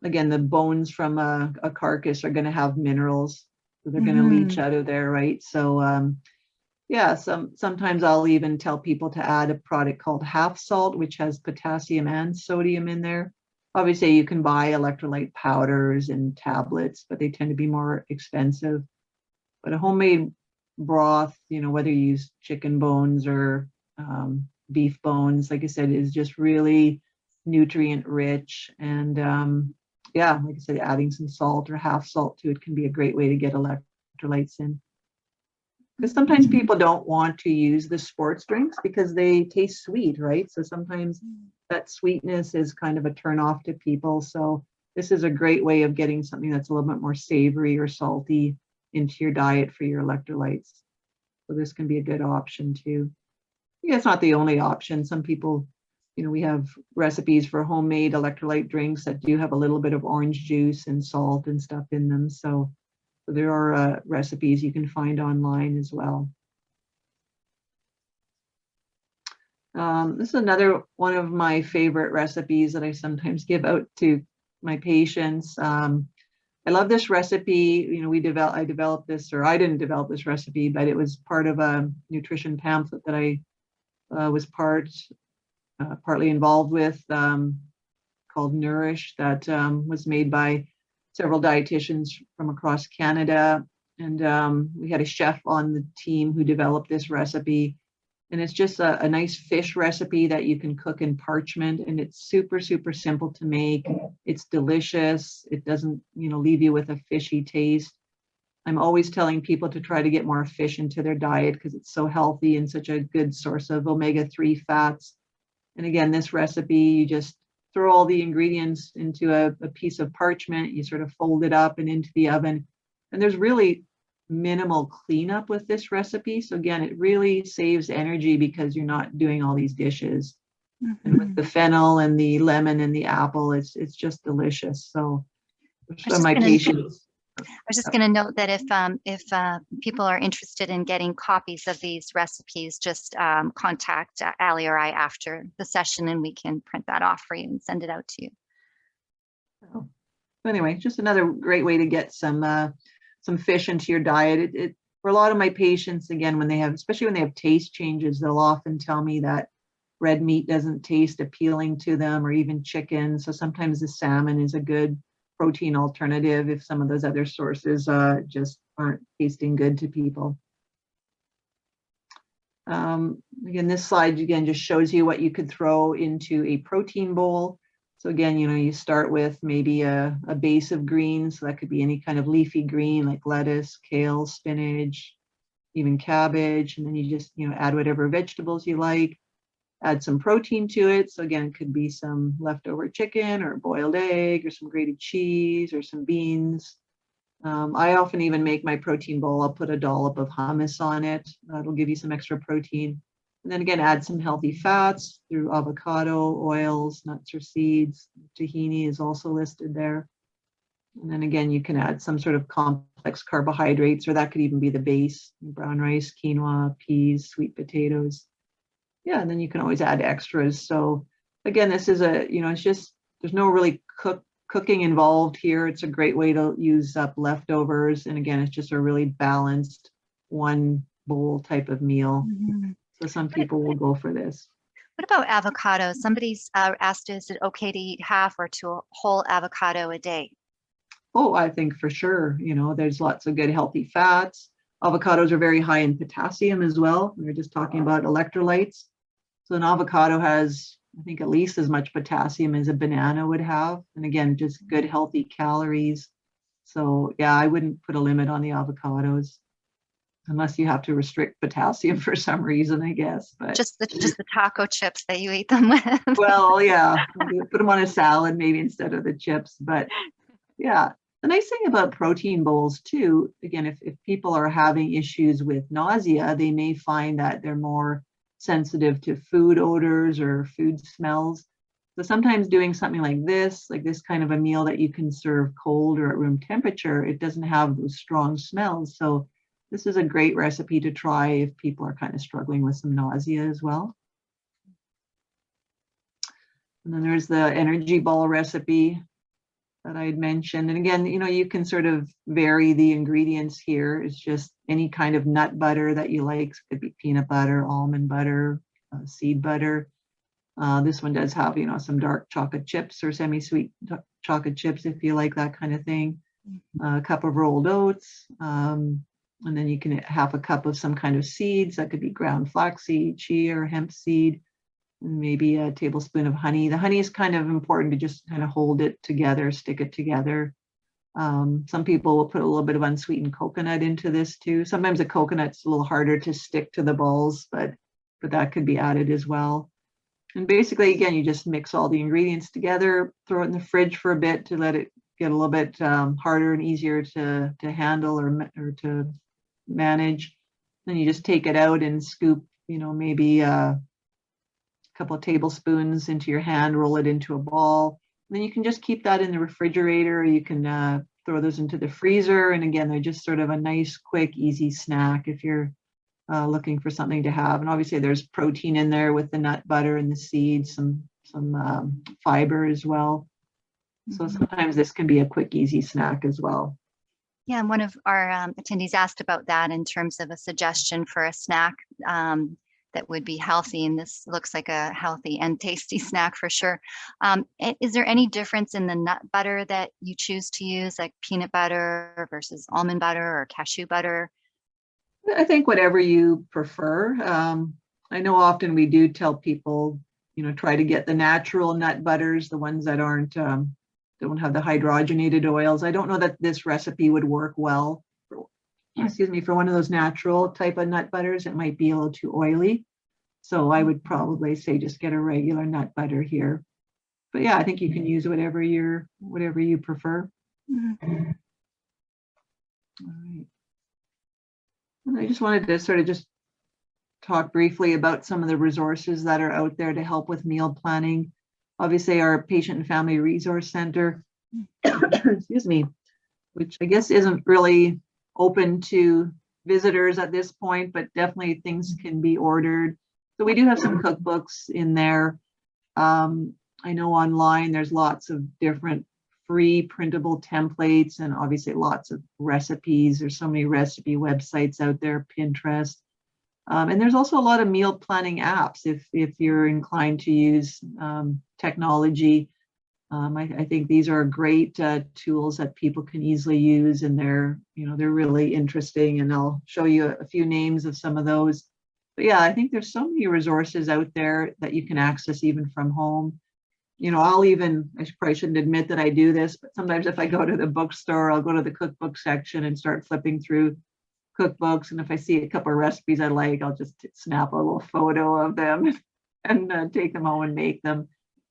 again, the bones from a carcass are going to have minerals. So they're going to leach out of there, right? So yeah, sometimes I'll even tell people to add a product called half salt, which has potassium and sodium in there. Obviously, you can buy electrolyte powders and tablets, but they tend to be more expensive. But a homemade broth, whether you use chicken bones or beef bones, like I said, is just really nutrient rich. And yeah, like I said, adding some salt or half salt to it can be a great way to get electrolytes in. Because sometimes people don't want to use the sports drinks because they taste sweet, right? So sometimes that sweetness is kind of a turn off to people. So this is a great way of getting something that's a little bit more savory or salty into your diet for your electrolytes. So this can be a good option too. Yeah, it's not the only option. Some people, we have recipes for homemade electrolyte drinks that do have a little bit of orange juice and salt and stuff in them. So there are recipes you can find online as well. This is another one of my favorite recipes that I sometimes give out to my patients. I love this recipe. I developed this, or I didn't develop this recipe, but it was part of a nutrition pamphlet that I was partly involved with, called Nourish, that was made by several dietitians from across Canada. And we had a chef on the team who developed this recipe. And it's just a nice fish recipe that you can cook in parchment. And it's super, super simple to make. It's delicious. It doesn't, leave you with a fishy taste. I'm always telling people to try to get more fish into their diet because it's so healthy and such a good source of omega-3 fats. And again, this recipe, you just throw all the ingredients into a piece of parchment. You sort of fold it up and into the oven. And there's really minimal cleanup with this recipe. So again, it really saves energy because you're not doing all these dishes. And with the fennel and the lemon and the apple, it's just delicious. So my patients. I was just going to note that if people are interested in getting copies of these recipes, just contact Ali or I after the session, and we can print that off for you and send it out to you. So anyway, just another great way to get some fish into your diet. It for a lot of my patients, again, especially when they have taste changes, they'll often tell me that red meat doesn't taste appealing to them, or even chicken. So sometimes the salmon is a good protein alternative if some of those other sources just aren't tasting good to people. Again, this slide just shows you what you could throw into a protein bowl. So again, you start with maybe a base of greens. So that could be any kind of leafy green like lettuce, kale, spinach, even cabbage. And then you just, add whatever vegetables you like. add some protein to it. So again, it could be some leftover chicken or boiled egg or some grated cheese or some beans. I often even make my protein bowl. I'll put a dollop of hummus on it. That'll give you some extra protein. And then again, add some healthy fats through avocado, oils, nuts or seeds. Tahini is also listed there. And then again, you can add some sort of complex carbohydrates, or that could even be the base: brown rice, quinoa, peas, sweet potatoes. Yeah, and then you can always add extras. So again, this is it's just, there's no really cooking involved here. It's a great way to use up leftovers. And again, it's just a really balanced one bowl type of meal. Mm-hmm. So some people will go for this. What about avocados? Somebody's asked, is it okay to eat half or to a whole avocado a day? Oh, I think for sure. There's lots of good healthy fats. Avocados are very high in potassium as well. We were just talking about electrolytes. So an avocado has, I think, at least as much potassium as a banana would have. And again, just good healthy calories. So yeah, I wouldn't put a limit on the avocados unless you have to restrict potassium for some reason, I guess. But just the taco chips that you eat them with. Well, yeah, put them on a salad maybe instead of the chips. But yeah, the nice thing about protein bowls too, again, if people are having issues with nausea, they may find that they're more sensitive to food odors or food smells. So sometimes doing something like this kind of a meal that you can serve cold or at room temperature, it doesn't have those strong smells. So this is a great recipe to try if people are kind of struggling with some nausea as well. And then there's the energy ball recipe that I had mentioned. And again, you can sort of vary the ingredients here. It's just any kind of nut butter that you like. It could be peanut butter, almond butter, seed butter. This one does have, some dark chocolate chips or semi-sweet chocolate chips if you like that kind of thing. A cup of rolled oats. And then you can half a cup of some kind of seeds. That could be ground flaxseed, chia, or hemp seed. And maybe a tablespoon of honey. The honey is kind of important to just kind of hold it together, stick it together. Some people will put a little bit of unsweetened coconut into this too. Sometimes the coconut's a little harder to stick to the balls, but that could be added as well. And basically, again, you just mix all the ingredients together, throw it in the fridge for a bit to let it get a little bit harder and easier to handle or to manage. Then you just take it out and scoop, maybe couple of tablespoons into your hand, roll it into a ball. And then you can just keep that in the refrigerator. You can throw those into the freezer. And again, they're just sort of a nice, quick, easy snack if you're looking for something to have. And obviously there's protein in there with the nut butter and the seeds, some fiber as well. So sometimes this can be a quick, easy snack as well. Yeah, and one of our attendees asked about that in terms of a suggestion for a snack that would be healthy, and this looks like a healthy and tasty snack for sure. Is there any difference in the nut butter that you choose to use, like peanut butter versus almond butter or cashew butter? I think whatever you prefer. I know often we do tell people, try to get the natural nut butters, the ones that aren't don't have the hydrogenated oils. I don't know that this recipe would work well for one of those natural type of nut butters. It might be a little too oily. So I would probably say just get a regular nut butter here. But yeah, I think you can use whatever you prefer. Mm-hmm. All right. And I just wanted to sort of just talk briefly about some of the resources that are out there to help with meal planning. Obviously, our Patient and Family Resource Center, excuse me, which I guess isn't really open to visitors at this point, but definitely things can be ordered. So we do have some cookbooks in there. I know online there's lots of different free printable templates and obviously lots of recipes. There's so many recipe websites out there, Pinterest. And there's also a lot of meal planning apps if you're inclined to use technology. I think these are great tools that people can easily use, and they're really interesting. And I'll show you a few names of some of those. But yeah, I think there's so many resources out there that you can access even from home. I probably shouldn't admit that I do this, but sometimes if I go to the bookstore, I'll go to the cookbook section and start flipping through cookbooks. And if I see a couple of recipes I like, I'll just snap a little photo of them, and take them home and make them.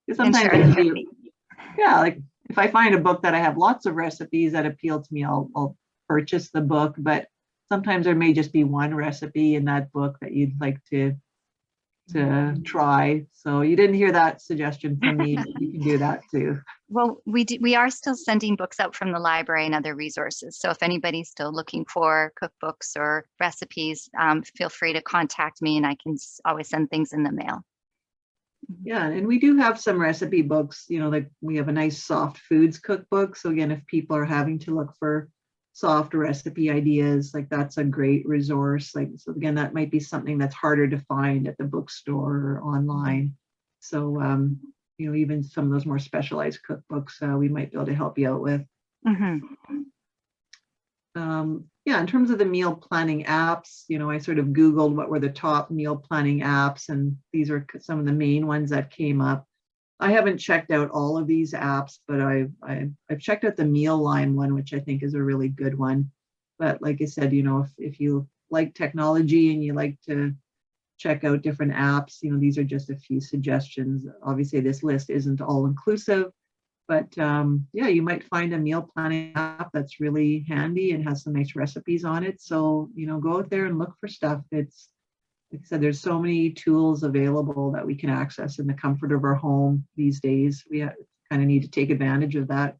Because And sometimes share it the can be, recipe. yeah, like if I find a book that I have lots of recipes that appeal to me, I'll purchase the book. But sometimes there may just be one recipe in that book that you'd like to try. So you didn't hear that suggestion from me, but you can do that too. Well, we are still sending books out from the library and other resources. So if anybody's still looking for cookbooks or recipes, feel free to contact me, and I can always send things in the mail. Yeah, and we do have some recipe books, like we have a nice soft foods cookbook. So again, if people are having to look for soft recipe ideas, like that's a great resource. Like, so again, that might be something that's harder to find at the bookstore or online. So, even some of those more specialized cookbooks, we might be able to help you out with. Yeah, in terms of the meal planning apps, I sort of Googled what were the top meal planning apps, and these are some of the main ones that came up. I haven't checked out all of these apps, but I've checked out the Mealime one, which I think is a really good one. But like I said, if you like technology and you like to check out different apps, these are just a few suggestions. Obviously, this list isn't all inclusive, but yeah, you might find a meal planning app that's really handy and has some nice recipes on it. So, go out there and look for stuff. It's, like I said, there's so many tools available that we can access in the comfort of our home these days. We kind of need to take advantage of that.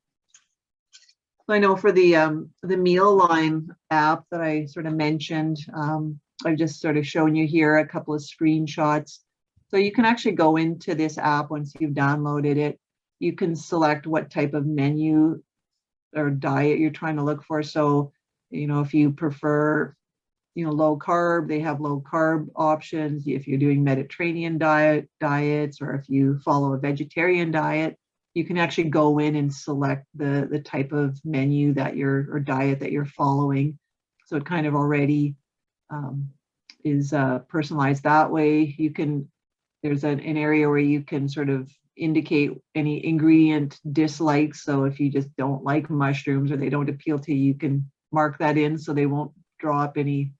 So I know for the Mealime app that I sort of mentioned, I've just sort of shown you here a couple of screenshots. So you can actually go into this app once you've downloaded it. You can select what type of menu or diet you're trying to look for. So, if you prefer, low carb, they have low carb options. If you're doing Mediterranean diets, or if you follow a vegetarian diet, you can actually go in and select the type of menu or diet that you're following. So it kind of already is personalized that way. There's an area where you can sort of indicate any ingredient dislikes. So if you just don't like mushrooms or they don't appeal to you, you can mark that in so they won't draw up any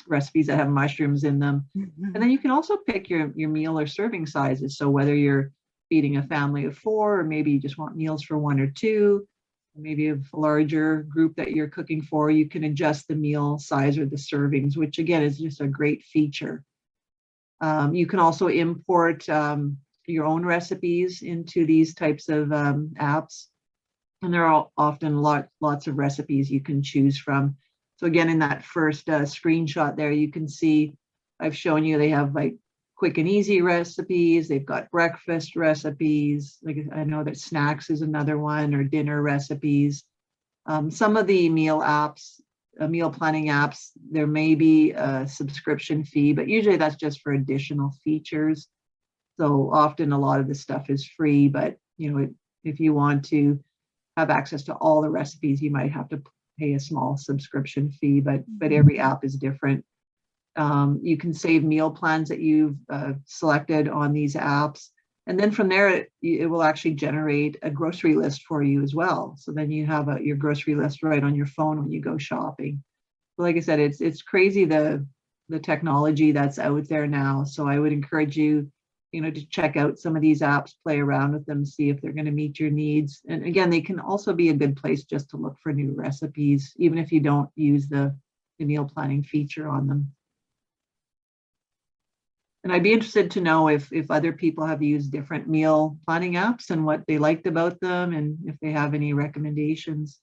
recipes that have mushrooms in them. And then you can also pick your meal or serving sizes. So whether you're feeding a family of 4, or maybe you just want meals for 1 or 2, or maybe a larger group that you're cooking for, you can adjust the meal size or the servings, which again is just a great feature. You can also import your own recipes into these types of apps. And there are often lots of recipes you can choose from. So again, in that first screenshot there, you can see I've shown you they have like quick and easy recipes. They've got breakfast recipes. Like I know that snacks is another one, or dinner recipes. Some of the meal planning apps, there may be a subscription fee, but usually that's just for additional features. So often a lot of the stuff is free, but if you want to have access to all the recipes, you might have to pay a small subscription fee, but every app is different. You can save meal plans that you've selected on these apps. And then from there, it will actually generate a grocery list for you as well. So then you have your grocery list right on your phone when you go shopping. But like I said, it's crazy the technology that's out there now. So I would encourage you, to check out some of these apps, play around with them, see if they're going to meet your needs. And again, they can also be a good place just to look for new recipes, even if you don't use the meal planning feature on them. And I'd be interested to know if other people have used different meal planning apps and what they liked about them, and if they have any recommendations.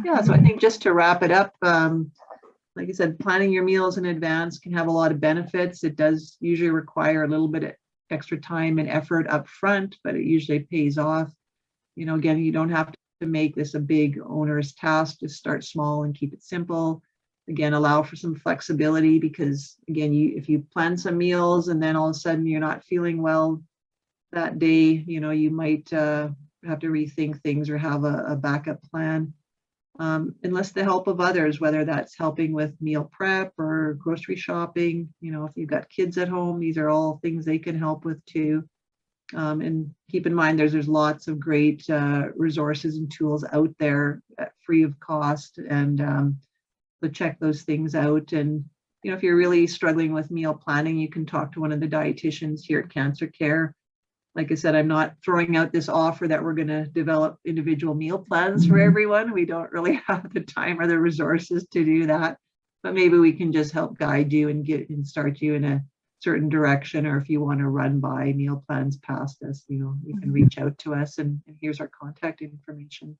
Yeah, so I think just to wrap it up, like I said, planning your meals in advance can have a lot of benefits. It does usually require a little bit of extra time and effort up front, but it usually pays off. Again, you don't have to make this a big onerous task. Just start small and keep it simple. Again, allow for some flexibility, because again, if you plan some meals and then all of a sudden you're not feeling well that day, you might have to rethink things or have a backup plan. Enlist the help of others, whether that's helping with meal prep or grocery shopping. If you've got kids at home, these are all things they can help with too. And keep in mind, there's lots of great resources and tools out there free of cost, and so check those things out. And if you're really struggling with meal planning, you can talk to one of the dietitians here at Cancer Care. Like I said, I'm not throwing out this offer that we're going to develop individual meal plans for everyone. We don't really have the time or the resources to do that. But maybe we can just help guide you and start you in a certain direction. Or if you want to run by meal plans past us, you can reach out to us, and here's our contact information.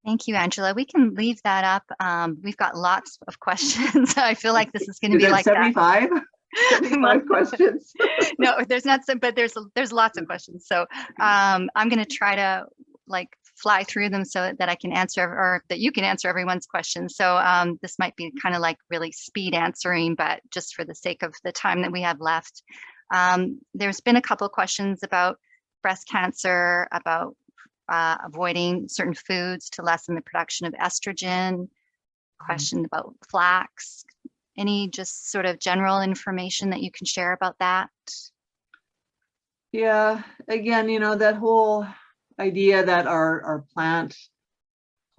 Thank you, Angela. We can leave that up. We've got lots of questions. I feel like this is going to be like 75? that. 75 questions. No, there's not some, but there's lots of questions. So I'm going to try to fly through them so that I can answer, or that you can answer everyone's questions. So this might be kind of like really speed answering, but just for the sake of the time that we have left. There's been a couple of questions about breast cancer, about avoiding certain foods to lessen the production of estrogen, question about flax. Any just sort of general information that you can share about that? Yeah, again, that whole idea that our plant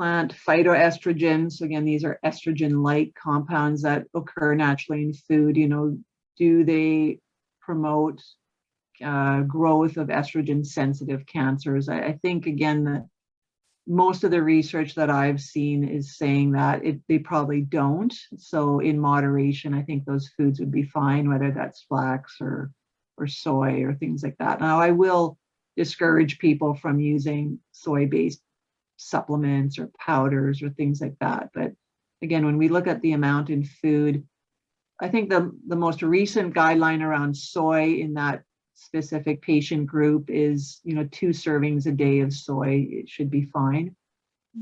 phytoestrogens, again, these are estrogen-like compounds that occur naturally in food, do they promote growth of estrogen-sensitive cancers? I think, again, that most of the research that I've seen is saying that they probably don't. So in moderation, I think those foods would be fine, whether that's flax or soy or things like that. Now, I will discourage people from using soy-based supplements or powders or things like that. But again, when we look at the amount in food, I think the most recent guideline around soy in that specific patient group is 2 servings a day of soy. It should be fine.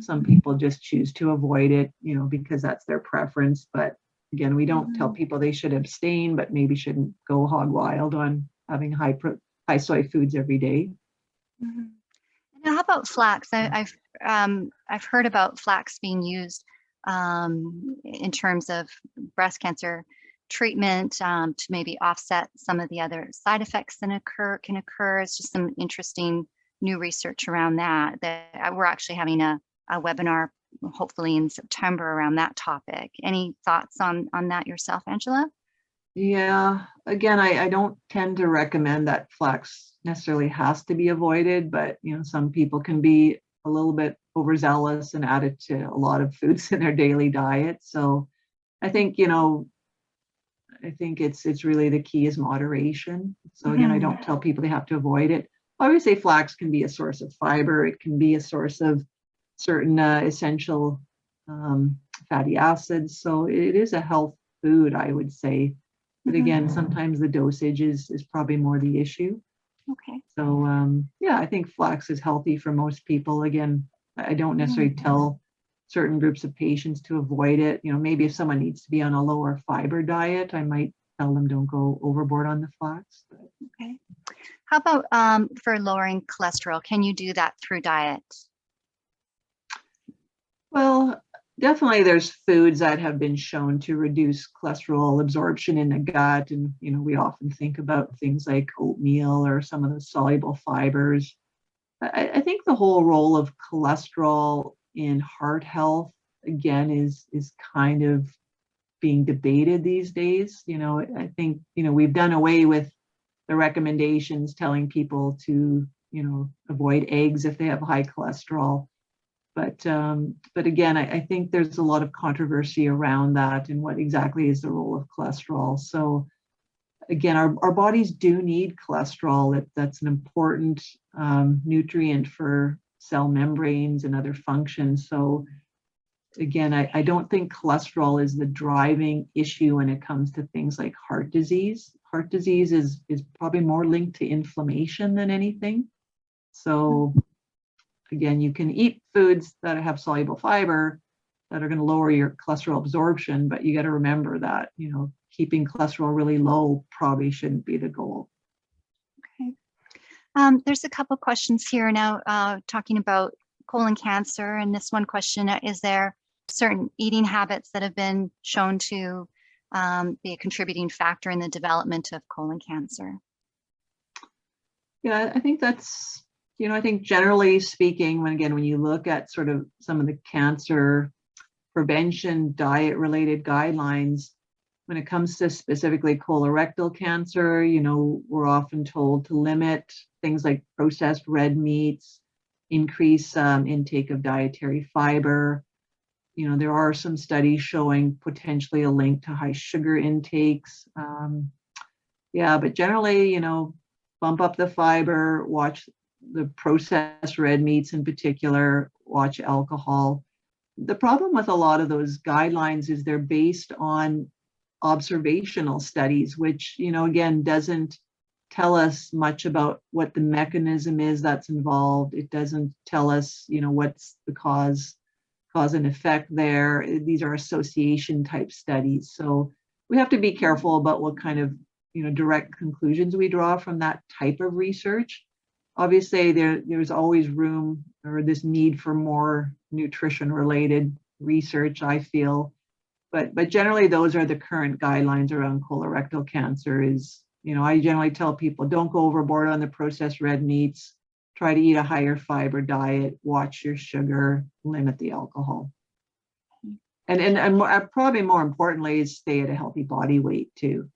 Some people just choose to avoid it, because that's their preference. But again, we don't tell people they should abstain, but maybe shouldn't go hog wild on having high soy foods every day. Now, how about flax? I've heard about flax being used in terms of breast cancer treatment to maybe offset some of the other side effects that can occur. It's just some interesting new research around that we're actually having a webinar hopefully in September around that topic. Any thoughts on that yourself, Angela? Yeah, again, I don't tend to recommend that flax necessarily has to be avoided, but some people can be a little bit overzealous and add it to a lot of foods in their daily diet. So I think it's really the key is moderation. So again, I don't tell people they have to avoid it. Obviously, flax can be a source of fiber. It can be a source of certain essential fatty acids. So it is a health food, I would say. But again, sometimes the dosage is probably more the issue. Okay. So yeah, I think flax is healthy for most people. Again, I don't necessarily tell certain groups of patients to avoid it. Maybe if someone needs to be on a lower fiber diet, I might tell them don't go overboard on the flax. But. Okay. How about for lowering cholesterol? Can you do that through diet? Well, definitely there's foods that have been shown to reduce cholesterol absorption in the gut. And, we often think about things like oatmeal or some of the soluble fibers. I think the whole role of cholesterol in heart health, again, is kind of being debated these days. I think, we've done away with the recommendations telling people to, avoid eggs if they have high cholesterol. But again, I think there's a lot of controversy around that and what exactly is the role of cholesterol. So again, our bodies do need cholesterol. That's an important nutrient for cell membranes and other functions. So again, I don't think cholesterol is the driving issue when it comes to things like heart disease. Heart disease is probably more linked to inflammation than anything. So again, you can eat foods that have soluble fiber that are going to lower your cholesterol absorption, but you got to remember that, keeping cholesterol really low probably shouldn't be the goal. Okay. There's a couple questions here now talking about colon cancer. And this one question, is there certain eating habits that have been shown to be a contributing factor in the development of colon cancer? Yeah, I think that's, I think generally speaking, when you look at sort of some of the cancer prevention diet related guidelines, When it comes to specifically colorectal cancer, we're often told to limit things like processed red meats, increase intake of dietary fiber. There are some studies showing potentially a link to high sugar intakes. But generally, bump up the fiber, watch the processed red meats in particular, watch alcohol. The problem with a lot of those guidelines is they're based on observational studies, which, again, doesn't tell us much about what the mechanism is that's involved. It doesn't tell us, what's the cause and effect there. These are association type studies. So we have to be careful about what kind of, direct conclusions we draw from that type of research. Obviously, there's always room or this need for more nutrition related research, I feel. But generally, those are the current guidelines around colorectal cancer. I generally tell people, don't go overboard on the processed red meats. Try to eat a higher fiber diet, watch your sugar, limit the alcohol. And probably more importantly is stay at a healthy body weight too.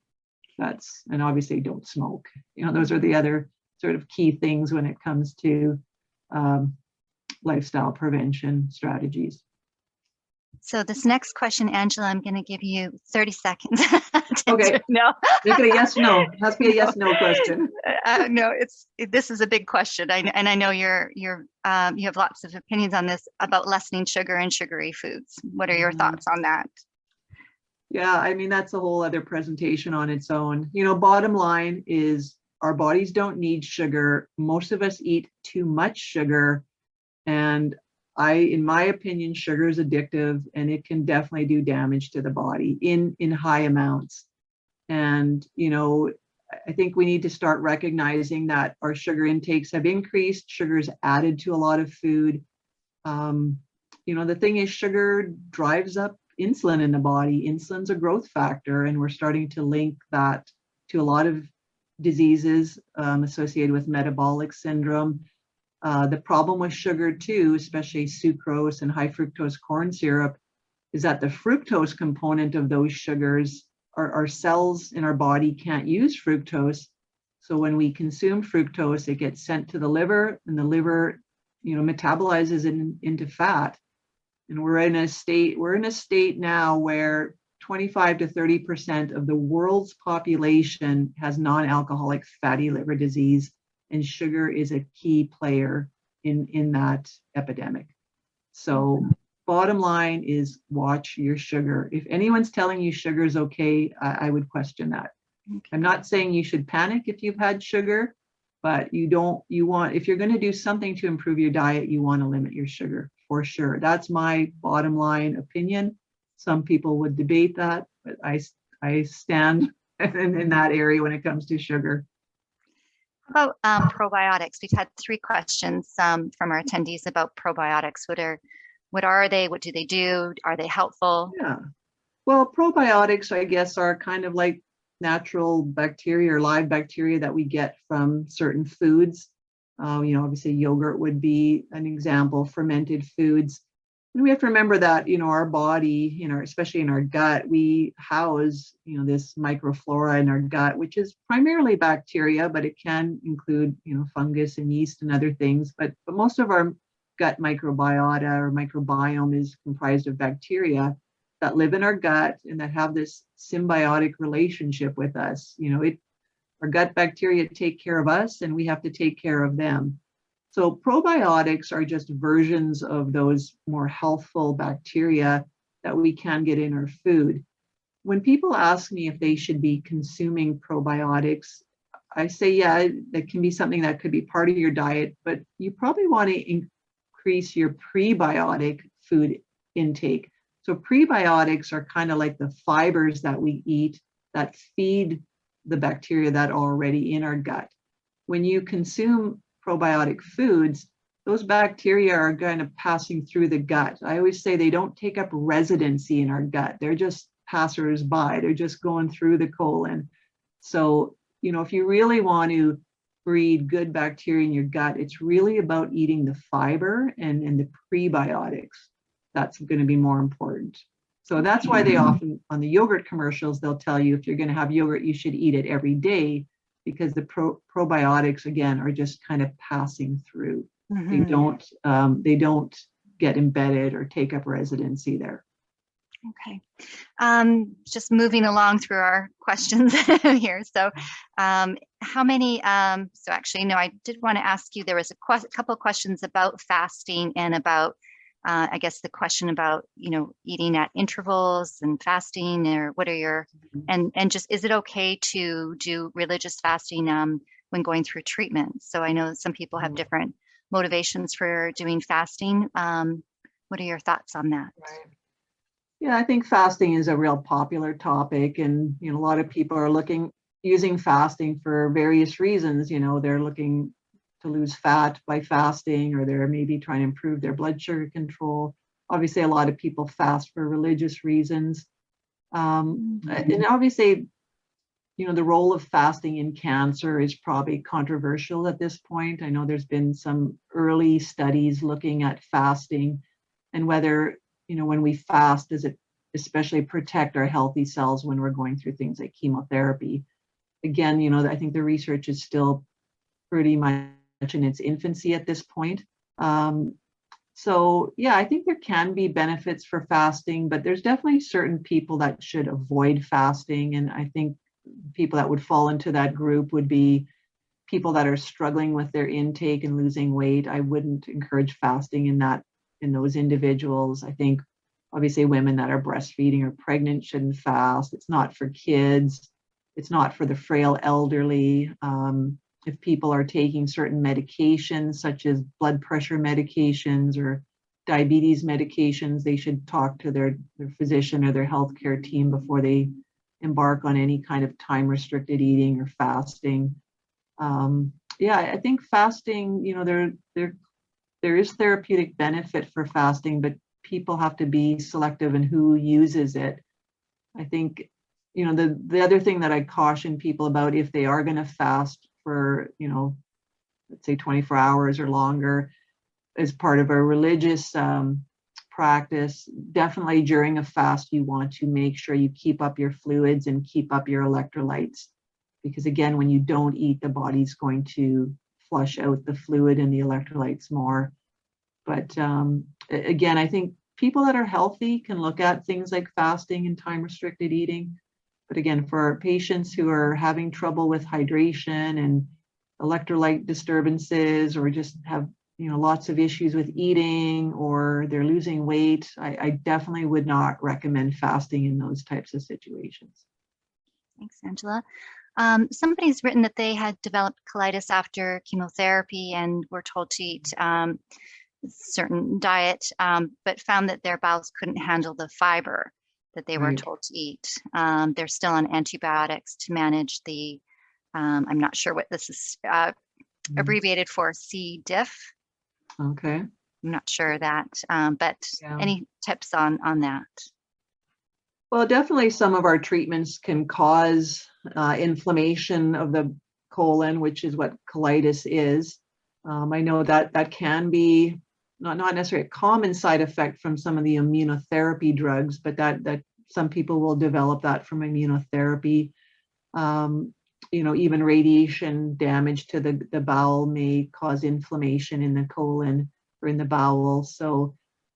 And obviously don't smoke. Those are the other sort of key things when it comes to lifestyle prevention strategies. So this next question, Angela, I'm going to give you 30 seconds. Okay. No. Make it a yes, no. It has to be a yes, no question. No, this is a big question. I know you have lots of opinions on this about lessening sugar and sugary foods. What are your thoughts on that? Yeah, that's a whole other presentation on its own. Bottom line is our bodies don't need sugar. Most of us eat too much sugar. And in my opinion, sugar is addictive and it can definitely do damage to the body in high amounts. And, I think we need to start recognizing that our sugar intakes have increased. Sugar is added to a lot of food. The thing is, sugar drives up insulin in the body. Insulin's a growth factor, and we're starting to link that to a lot of diseases associated with metabolic syndrome. The problem with sugar too, especially sucrose and high fructose corn syrup, is that the fructose component of those sugars, our cells in our body can't use fructose. So when we consume fructose, it gets sent to the liver, and the liver, metabolizes it into fat. And we're in a state now where 25 to 30% of the world's population has non-alcoholic fatty liver disease, and sugar is a key player in that epidemic. So bottom line is watch your sugar. If anyone's telling you sugar is okay, I would question that. I'm not saying you should panic if you've had sugar, but if you're going to do something to improve your diet, you want to limit your sugar for sure. That's my bottom line opinion. Some people would debate that, but I stand in that area when it comes to sugar. How about probiotics? We've had 3 questions from our attendees about probiotics. What are they? What do they do? Are they helpful? Yeah. Well, probiotics, I guess, are kind of like natural bacteria or live bacteria that we get from certain foods. Obviously yogurt would be an example, fermented foods. And we have to remember that, our body, especially in our gut, we house, this microflora in our gut, which is primarily bacteria, but it can include, fungus and yeast and other things. But most of our gut microbiota or microbiome is comprised of bacteria that live in our gut and that have this symbiotic relationship with us. Our gut bacteria take care of us and we have to take care of them. So probiotics are just versions of those more healthful bacteria that we can get in our food. When people ask me if they should be consuming probiotics, I say, yeah, that can be something that could be part of your diet, but you probably want to increase your prebiotic food intake. So prebiotics are kind of like the fibers that we eat that feed the bacteria that are already in our gut. When you consume probiotic foods, those bacteria are kind of passing through the gut. I always say they don't take up residency in our gut. They're just passers-by. They're just going through the colon. So, if you really want to breed good bacteria in your gut, it's really about eating the fiber and the prebiotics. That's going to be more important. So that's why they often, on the yogurt commercials, they'll tell you if you're going to have yogurt, you should eat it every day, because the probiotics, again, are just kind of passing through. They don't get embedded or take up residency there. Okay. Just moving along through our questions here. So how many, so actually, no, I did want to ask you, there was a couple of questions about fasting and about, I guess the question about, eating at intervals and fasting, or what are your, and just, is it okay to do religious fasting when going through treatment? So I know some people have different motivations for doing fasting. What are your thoughts on that? Right. Yeah, I think fasting is a real popular topic, and a lot of people are using fasting for various reasons. They're looking to lose fat by fasting, or they're maybe trying to improve their blood sugar control. Obviously, a lot of people fast for religious reasons. And obviously, the role of fasting in cancer is probably controversial at this point. I know there's been some early studies looking at fasting and whether, when we fast, does it especially protect our healthy cells when we're going through things like chemotherapy? Again, I think the research is still pretty much in its infancy at this point. So yeah, I think there can be benefits for fasting, but there's definitely certain people that should avoid fasting. And I think people that would fall into that group would be people that are struggling with their intake and losing weight. I wouldn't encourage fasting in those individuals. I think obviously women that are breastfeeding or pregnant shouldn't fast. It's not for kids. It's not for the frail elderly. If people are taking certain medications, such as blood pressure medications or diabetes medications, they should talk to their physician or their healthcare team before they embark on any kind of time-restricted eating or fasting. Yeah, I think fasting, there is therapeutic benefit for fasting, but people have to be selective in who uses it. I think, the other thing that I caution people about, if they are going to fast for, let's say 24 hours or longer as part of a religious practice, definitely during a fast, you want to make sure you keep up your fluids and keep up your electrolytes. Because again, when you don't eat, the body's going to flush out the fluid and the electrolytes more. But again, I think people that are healthy can look at things like fasting and time-restricted eating. But again, for patients who are having trouble with hydration and electrolyte disturbances, or just have lots of issues with eating, or they're losing weight, I definitely would not recommend fasting in those types of situations. Thanks, Angela. Somebody's written that they had developed colitis after chemotherapy and were told to eat certain diet, but found that their bowels couldn't handle the fiber that they were told to eat. They're still on antibiotics to manage the, I'm not sure what this is abbreviated for, C. diff. Okay. I'm not sure that, but any tips on that? Well, definitely some of our treatments can cause inflammation of the colon, which is what colitis is. I know that can be not necessarily a common side effect from some of the immunotherapy drugs, but that some people will develop that from immunotherapy. Even radiation damage to the bowel may cause inflammation in the colon or in the bowel. So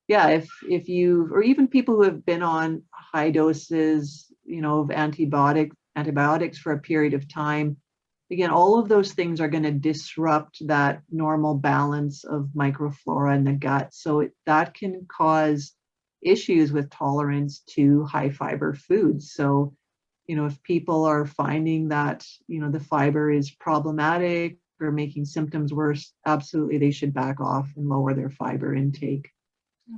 yeah, if you, or even people who have been on high doses, of antibiotics for a period of time, again, all of those things are going to disrupt that normal balance of microflora in the gut. So that can cause issues with tolerance to high fiber foods. So, if people are finding that, the fiber is problematic or making symptoms worse, absolutely they should back off and lower their fiber intake.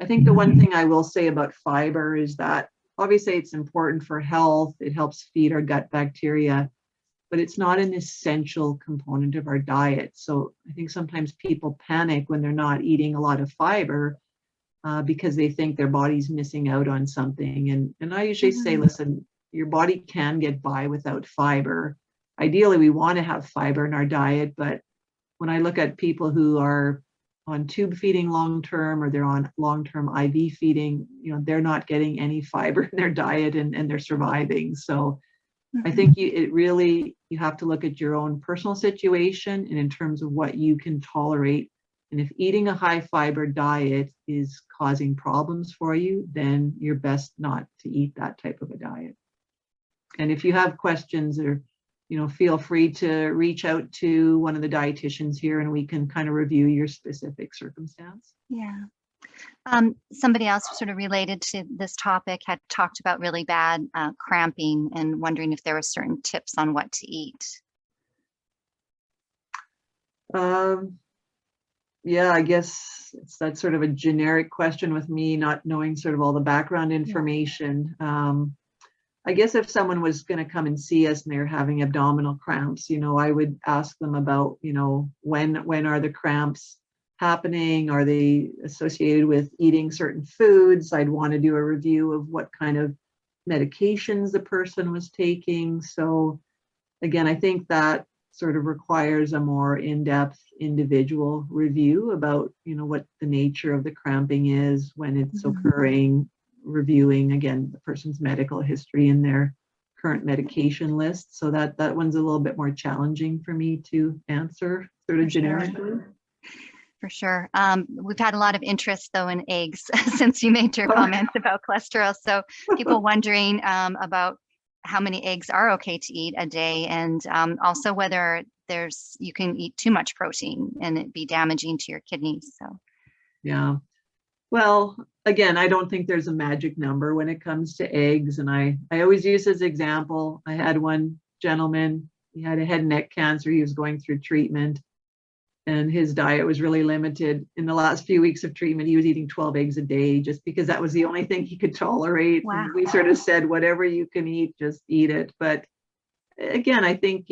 I think the one thing I will say about fiber is that obviously it's important for health. It helps feed our gut bacteria, but it's not an essential component of our diet. So I think sometimes people panic when they're not eating a lot of fiber because they think their body's missing out on something. And I usually say, listen, your body can get by without fiber. Ideally, we want to have fiber in our diet, but when I look at people who are on tube feeding long-term, or they're on long-term IV feeding, they're not getting any fiber in their diet, and they're surviving. So I think you have to look at your own personal situation and in terms of what you can tolerate. And if eating a high fiber diet is causing problems for you, then you're best not to eat that type of a diet. And if you have questions, or feel free to reach out to one of the dietitians here, and we can kind of review your specific circumstance. Yeah. Somebody else sort of related to this topic had talked about really bad cramping, and wondering if there were certain tips on what to eat. Yeah, I guess that's sort of a generic question with me not knowing sort of all the background information. I guess if someone was going to come and see us and they're having abdominal cramps, I would ask them about, when are the cramps happening? Are they associated with eating certain foods? I'd want to do a review of what kind of medications the person was taking. So again, I think that sort of requires a more in-depth individual review about, what the nature of the cramping is, when it's occurring, reviewing again the person's medical history and their current medication list. So that one's a little bit more challenging for me to answer sort of generically. For sure. We've had a lot of interest though in eggs since you made your comments about cholesterol. So people wondering about how many eggs are okay to eat a day, and also whether you can eat too much protein and it be damaging to your kidneys. So yeah. Well, again, I don't think there's a magic number when it comes to eggs. And I always use as an example, I had one gentleman, he had a head and neck cancer. He was going through treatment, and his diet was really limited. In the last few weeks of treatment, he was eating 12 eggs a day just because that was the only thing he could tolerate. Wow. And we sort of said, whatever you can eat, just eat it. But again, I think,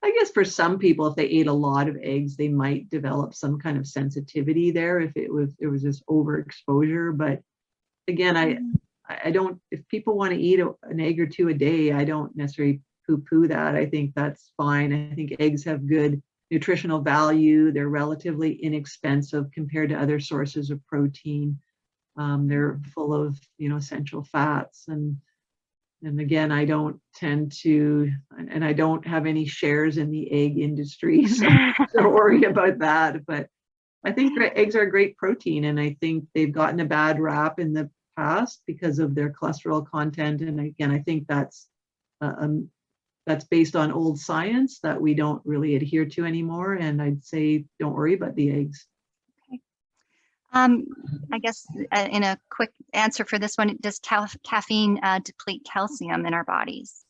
I guess for some people, if they ate a lot of eggs, they might develop some kind of sensitivity there if it was just overexposure. But again, I don't, if people want to eat an egg or two a day, I don't necessarily poo-poo that. I think that's fine. I think eggs have good nutritional value. They're relatively inexpensive compared to other sources of protein. They're full of, essential fats. And again, I don't tend to, and I don't have any shares in the egg industry, so don't worry about that. But I think eggs are a great protein, and I think they've gotten a bad rap in the past because of their cholesterol content. And again, I think that's based on old science that we don't really adhere to anymore. And I'd say, don't worry about the eggs. I guess in a quick answer for this one, does caffeine deplete calcium in our bodies?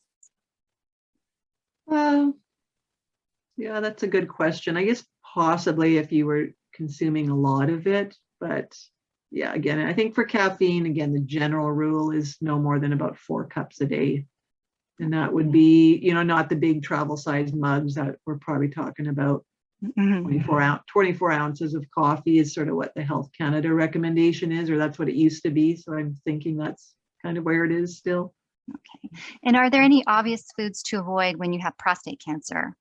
Yeah, that's a good question. I guess possibly if you were consuming a lot of it, but yeah, again, I think for caffeine, again, the general rule is no more than about 4 cups a day. And that would be, not the big travel size mugs that we're probably talking about. 24 ounces of coffee is sort of what the Health Canada recommendation is, or that's what it used to be. So I'm thinking that's kind of where it is still. Okay. And are there any obvious foods to avoid when you have prostate cancer?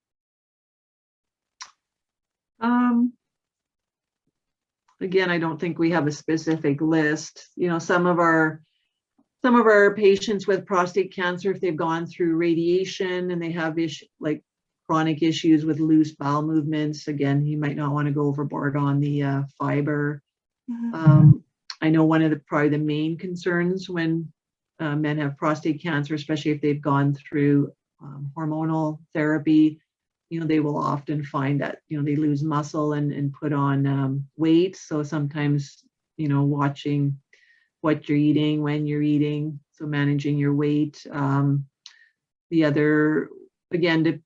Again, I don't think we have a specific list. Some of our patients with prostate cancer, if they've gone through radiation and they have like chronic issues with loose bowel movements, again, you might not want to go overboard on the fiber. I know one of probably the main concerns when men have prostate cancer, especially if they've gone through hormonal therapy, they will often find that, they lose muscle and put on weight. So sometimes, watching what you're eating, when you're eating, so managing your weight. The other, again,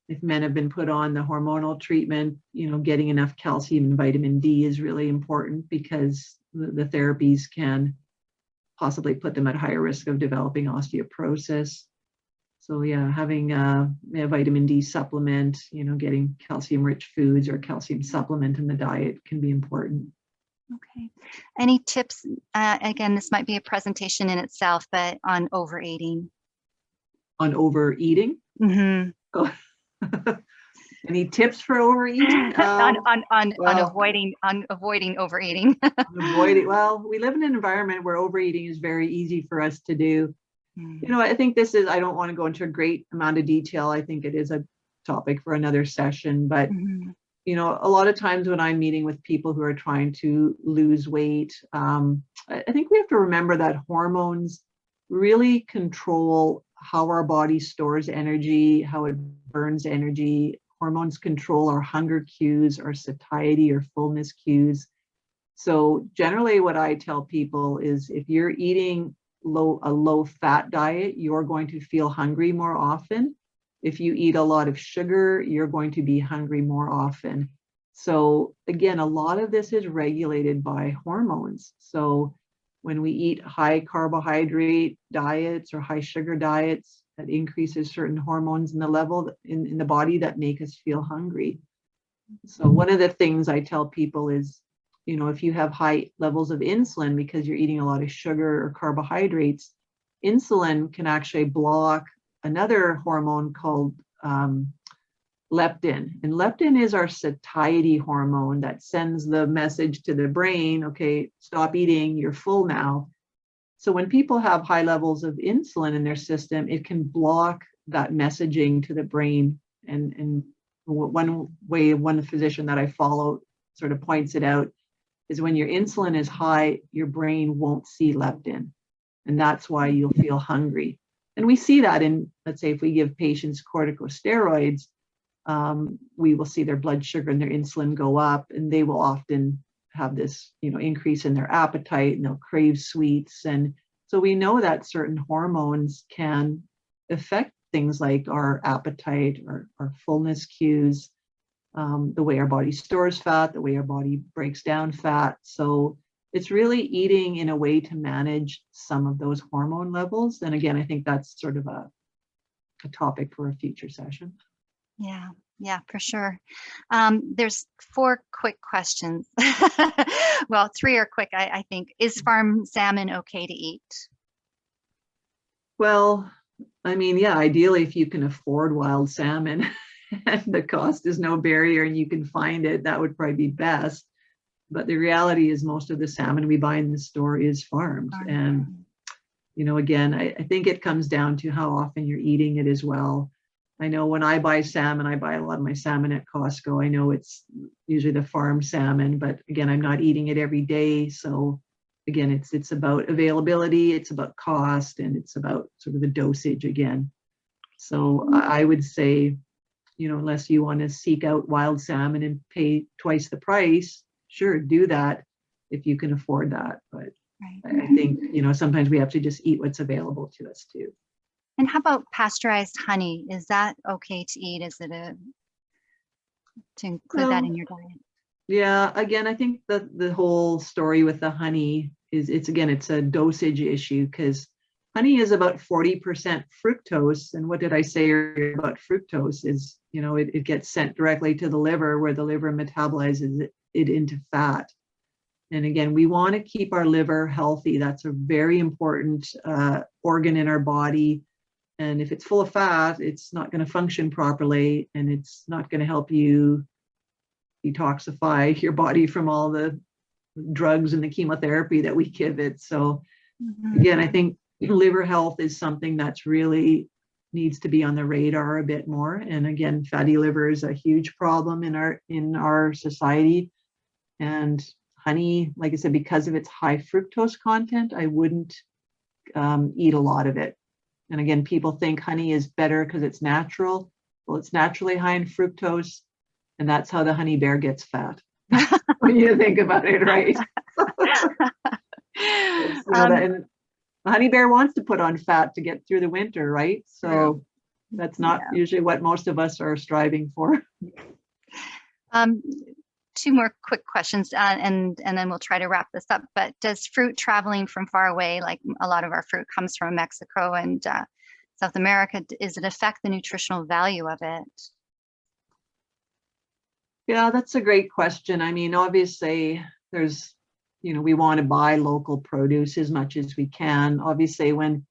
if men have been put on the hormonal treatment, getting enough calcium and vitamin D is really important, because the therapies can possibly put them at higher risk of developing osteoporosis. So yeah, having a vitamin D supplement, getting calcium-rich foods or calcium supplement in the diet can be important. Okay. Any tips? Again, this might be a presentation in itself, but on overeating. On overeating? Mm-hmm. Oh. Any tips for overeating? on Well, avoiding overeating. well, we live in an environment where overeating is very easy for us to do. I think I don't want to go into a great amount of detail. I think it is a topic for another session, but a lot of times when I'm meeting with people who are trying to lose weight, I think we have to remember that hormones really control how our body stores energy, how it burns energy. Hormones control our hunger cues, our satiety or fullness cues. So generally what I tell people is if you're eating a low fat diet, you're going to feel hungry more often. If you eat a lot of sugar, you're going to be hungry more often. So again, a lot of this is regulated by hormones. So when we eat high carbohydrate diets or high sugar diets, that increases certain hormones in the level in the body that make us feel hungry. So one of the things I tell people is, if you have high levels of insulin because you're eating a lot of sugar or carbohydrates, insulin can actually block another hormone called leptin. And leptin is our satiety hormone that sends the message to the brain, okay, stop eating, you're full now. So when people have high levels of insulin in their system, it can block that messaging to the brain. And one physician that I follow sort of points it out is when your insulin is high, your brain won't see leptin. And that's why you'll feel hungry. And we see that in, let's say, if we give patients corticosteroids, we will see their blood sugar and their insulin go up, and they will often have this, increase in their appetite, and they'll crave sweets. And so we know that certain hormones can affect things like our appetite, our fullness cues, the way our body stores fat, the way our body breaks down fat. So it's really eating in a way to manage some of those hormone levels. And again, I think that's sort of a topic for a future session. Yeah, for sure. There's 4 quick questions. Well, 3 are quick, I think. Is farm salmon okay to eat? Well, I mean, yeah, ideally, if you can afford wild salmon and the cost is no barrier and you can find it, that would probably be best. But the reality is most of the salmon we buy in the store is farmed. And, again, I think it comes down to how often you're eating it as well. I know when I buy salmon, I buy a lot of my salmon at Costco. I know it's usually the farm salmon, but again, I'm not eating it every day. So again, it's about availability, it's about cost, and it's about sort of the dosage again. So I would say, unless you want to seek out wild salmon and pay twice the price, sure, do that if you can afford that. But I think, sometimes we have to just eat what's available to us too. And how about pasteurized honey? Is that okay to eat? Is it to include that in your diet? Yeah, again, I think the whole story with the honey is it's a dosage issue, because honey is about 40% fructose. And what did I say about fructose is, it gets sent directly to the liver, where the liver metabolizes it into fat. And again, we want to keep our liver healthy. That's a very important organ in our body. And if it's full of fat, it's not going to function properly, and it's not going to help you detoxify your body from all the drugs and the chemotherapy that we give it. So again, I think liver health is something that's really needs to be on the radar a bit more. And again, fatty liver is a huge problem in our society. And honey, like I said, because of its high fructose content, I wouldn't eat a lot of it. And again, people think honey is better because it's natural. Well, it's naturally high in fructose, and that's how the honey bear gets fat. When you think about it, right? And the honey bear wants to put on fat to get through the winter, right? So that's not usually what most of us are striving for. 2 more quick questions, and then we'll try to wrap this up. But does fruit traveling from far away, like a lot of our fruit comes from Mexico and South America, does it affect the nutritional value of it? Yeah, that's a great question. I mean, obviously, there's, we want to buy local produce as much as we can. Obviously, when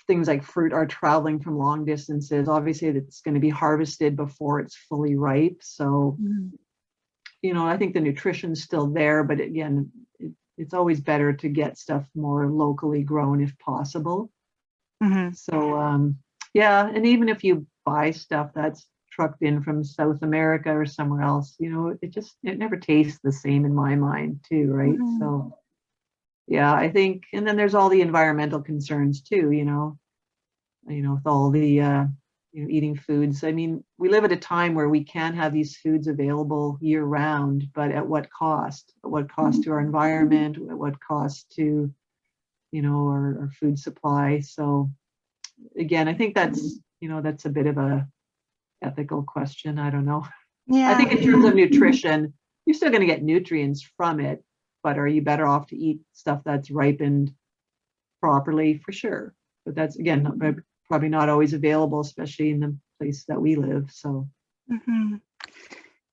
things like fruit are traveling from long distances. Obviously, it's going to be harvested before it's fully ripe. So, you know, I think the nutrition's still there, but again, it's always better to get stuff more locally grown if possible. So, yeah, and even if you buy stuff that's trucked in from South America or somewhere else, you know, it never tastes the same in my mind too, right? So, yeah, I think, and then there's all the environmental concerns too, you know, with all the, you know, eating foods. I mean, we live at a time where we can have these foods available year round, but at what cost? At what cost to our environment? At what cost to, you know, our food supply? So again, I think that's, you know, that's a bit of a ethical question. I don't know. I think in terms of nutrition, you're still going to get nutrients from it, but are you better off to eat stuff that's ripened properly? For sure. But that's, again, probably not always available, especially in the place that we live. So.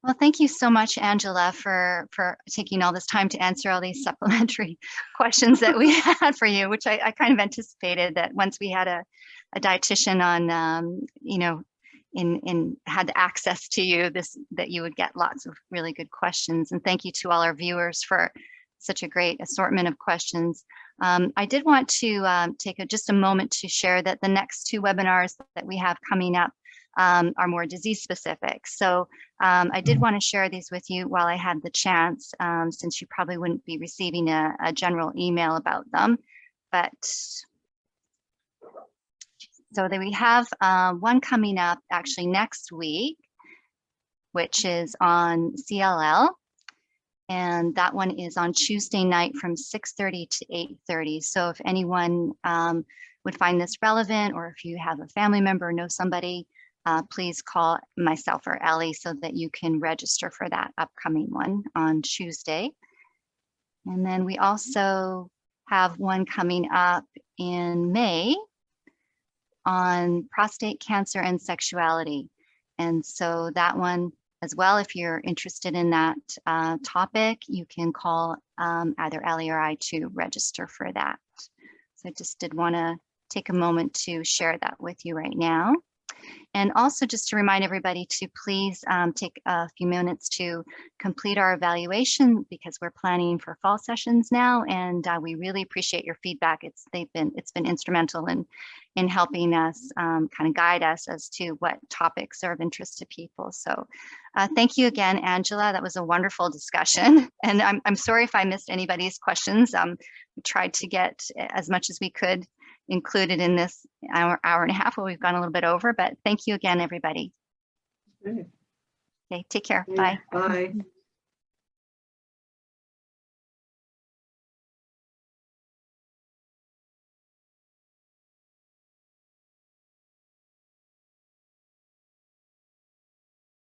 Well, thank you so much, Angela, for taking all this time to answer all these supplementary questions that we had for you, which I kind of anticipated that once we had a dietitian on, you know, had access to you, that you would get lots of really good questions. And thank you to all our viewers for such a great assortment of questions. I did want to take just a moment to share that the next 2 webinars that we have coming up are more disease specific. So I did want to share these with you while I had the chance, since you probably wouldn't be receiving a general email about them. But so that we have one coming up actually next week, which is on CLL. And that one is on Tuesday night from 6:30 to 8:30. So if anyone would find this relevant, or if you have a family member or know somebody, please call myself or Ellie so that you can register for that upcoming one on Tuesday. And then we also have one coming up in May on prostate cancer and sexuality. And so that one as well, if you're interested in that topic, you can call either Ellie or I to register for that. So I just did want to take a moment to share that with you right now. And also just to remind everybody to please take a few minutes to complete our evaluation, because we're planning for fall sessions now, and we really appreciate your feedback. It's been instrumental in helping us kind of guide us as to what topics are of interest to people. So thank you again, Angela. That was a wonderful discussion. And I'm sorry if I missed anybody's questions. We tried to get as much as we could included in this hour and a half. Well, we've gone a little bit over, but thank you again, everybody. Okay, take care. Bye. Bye.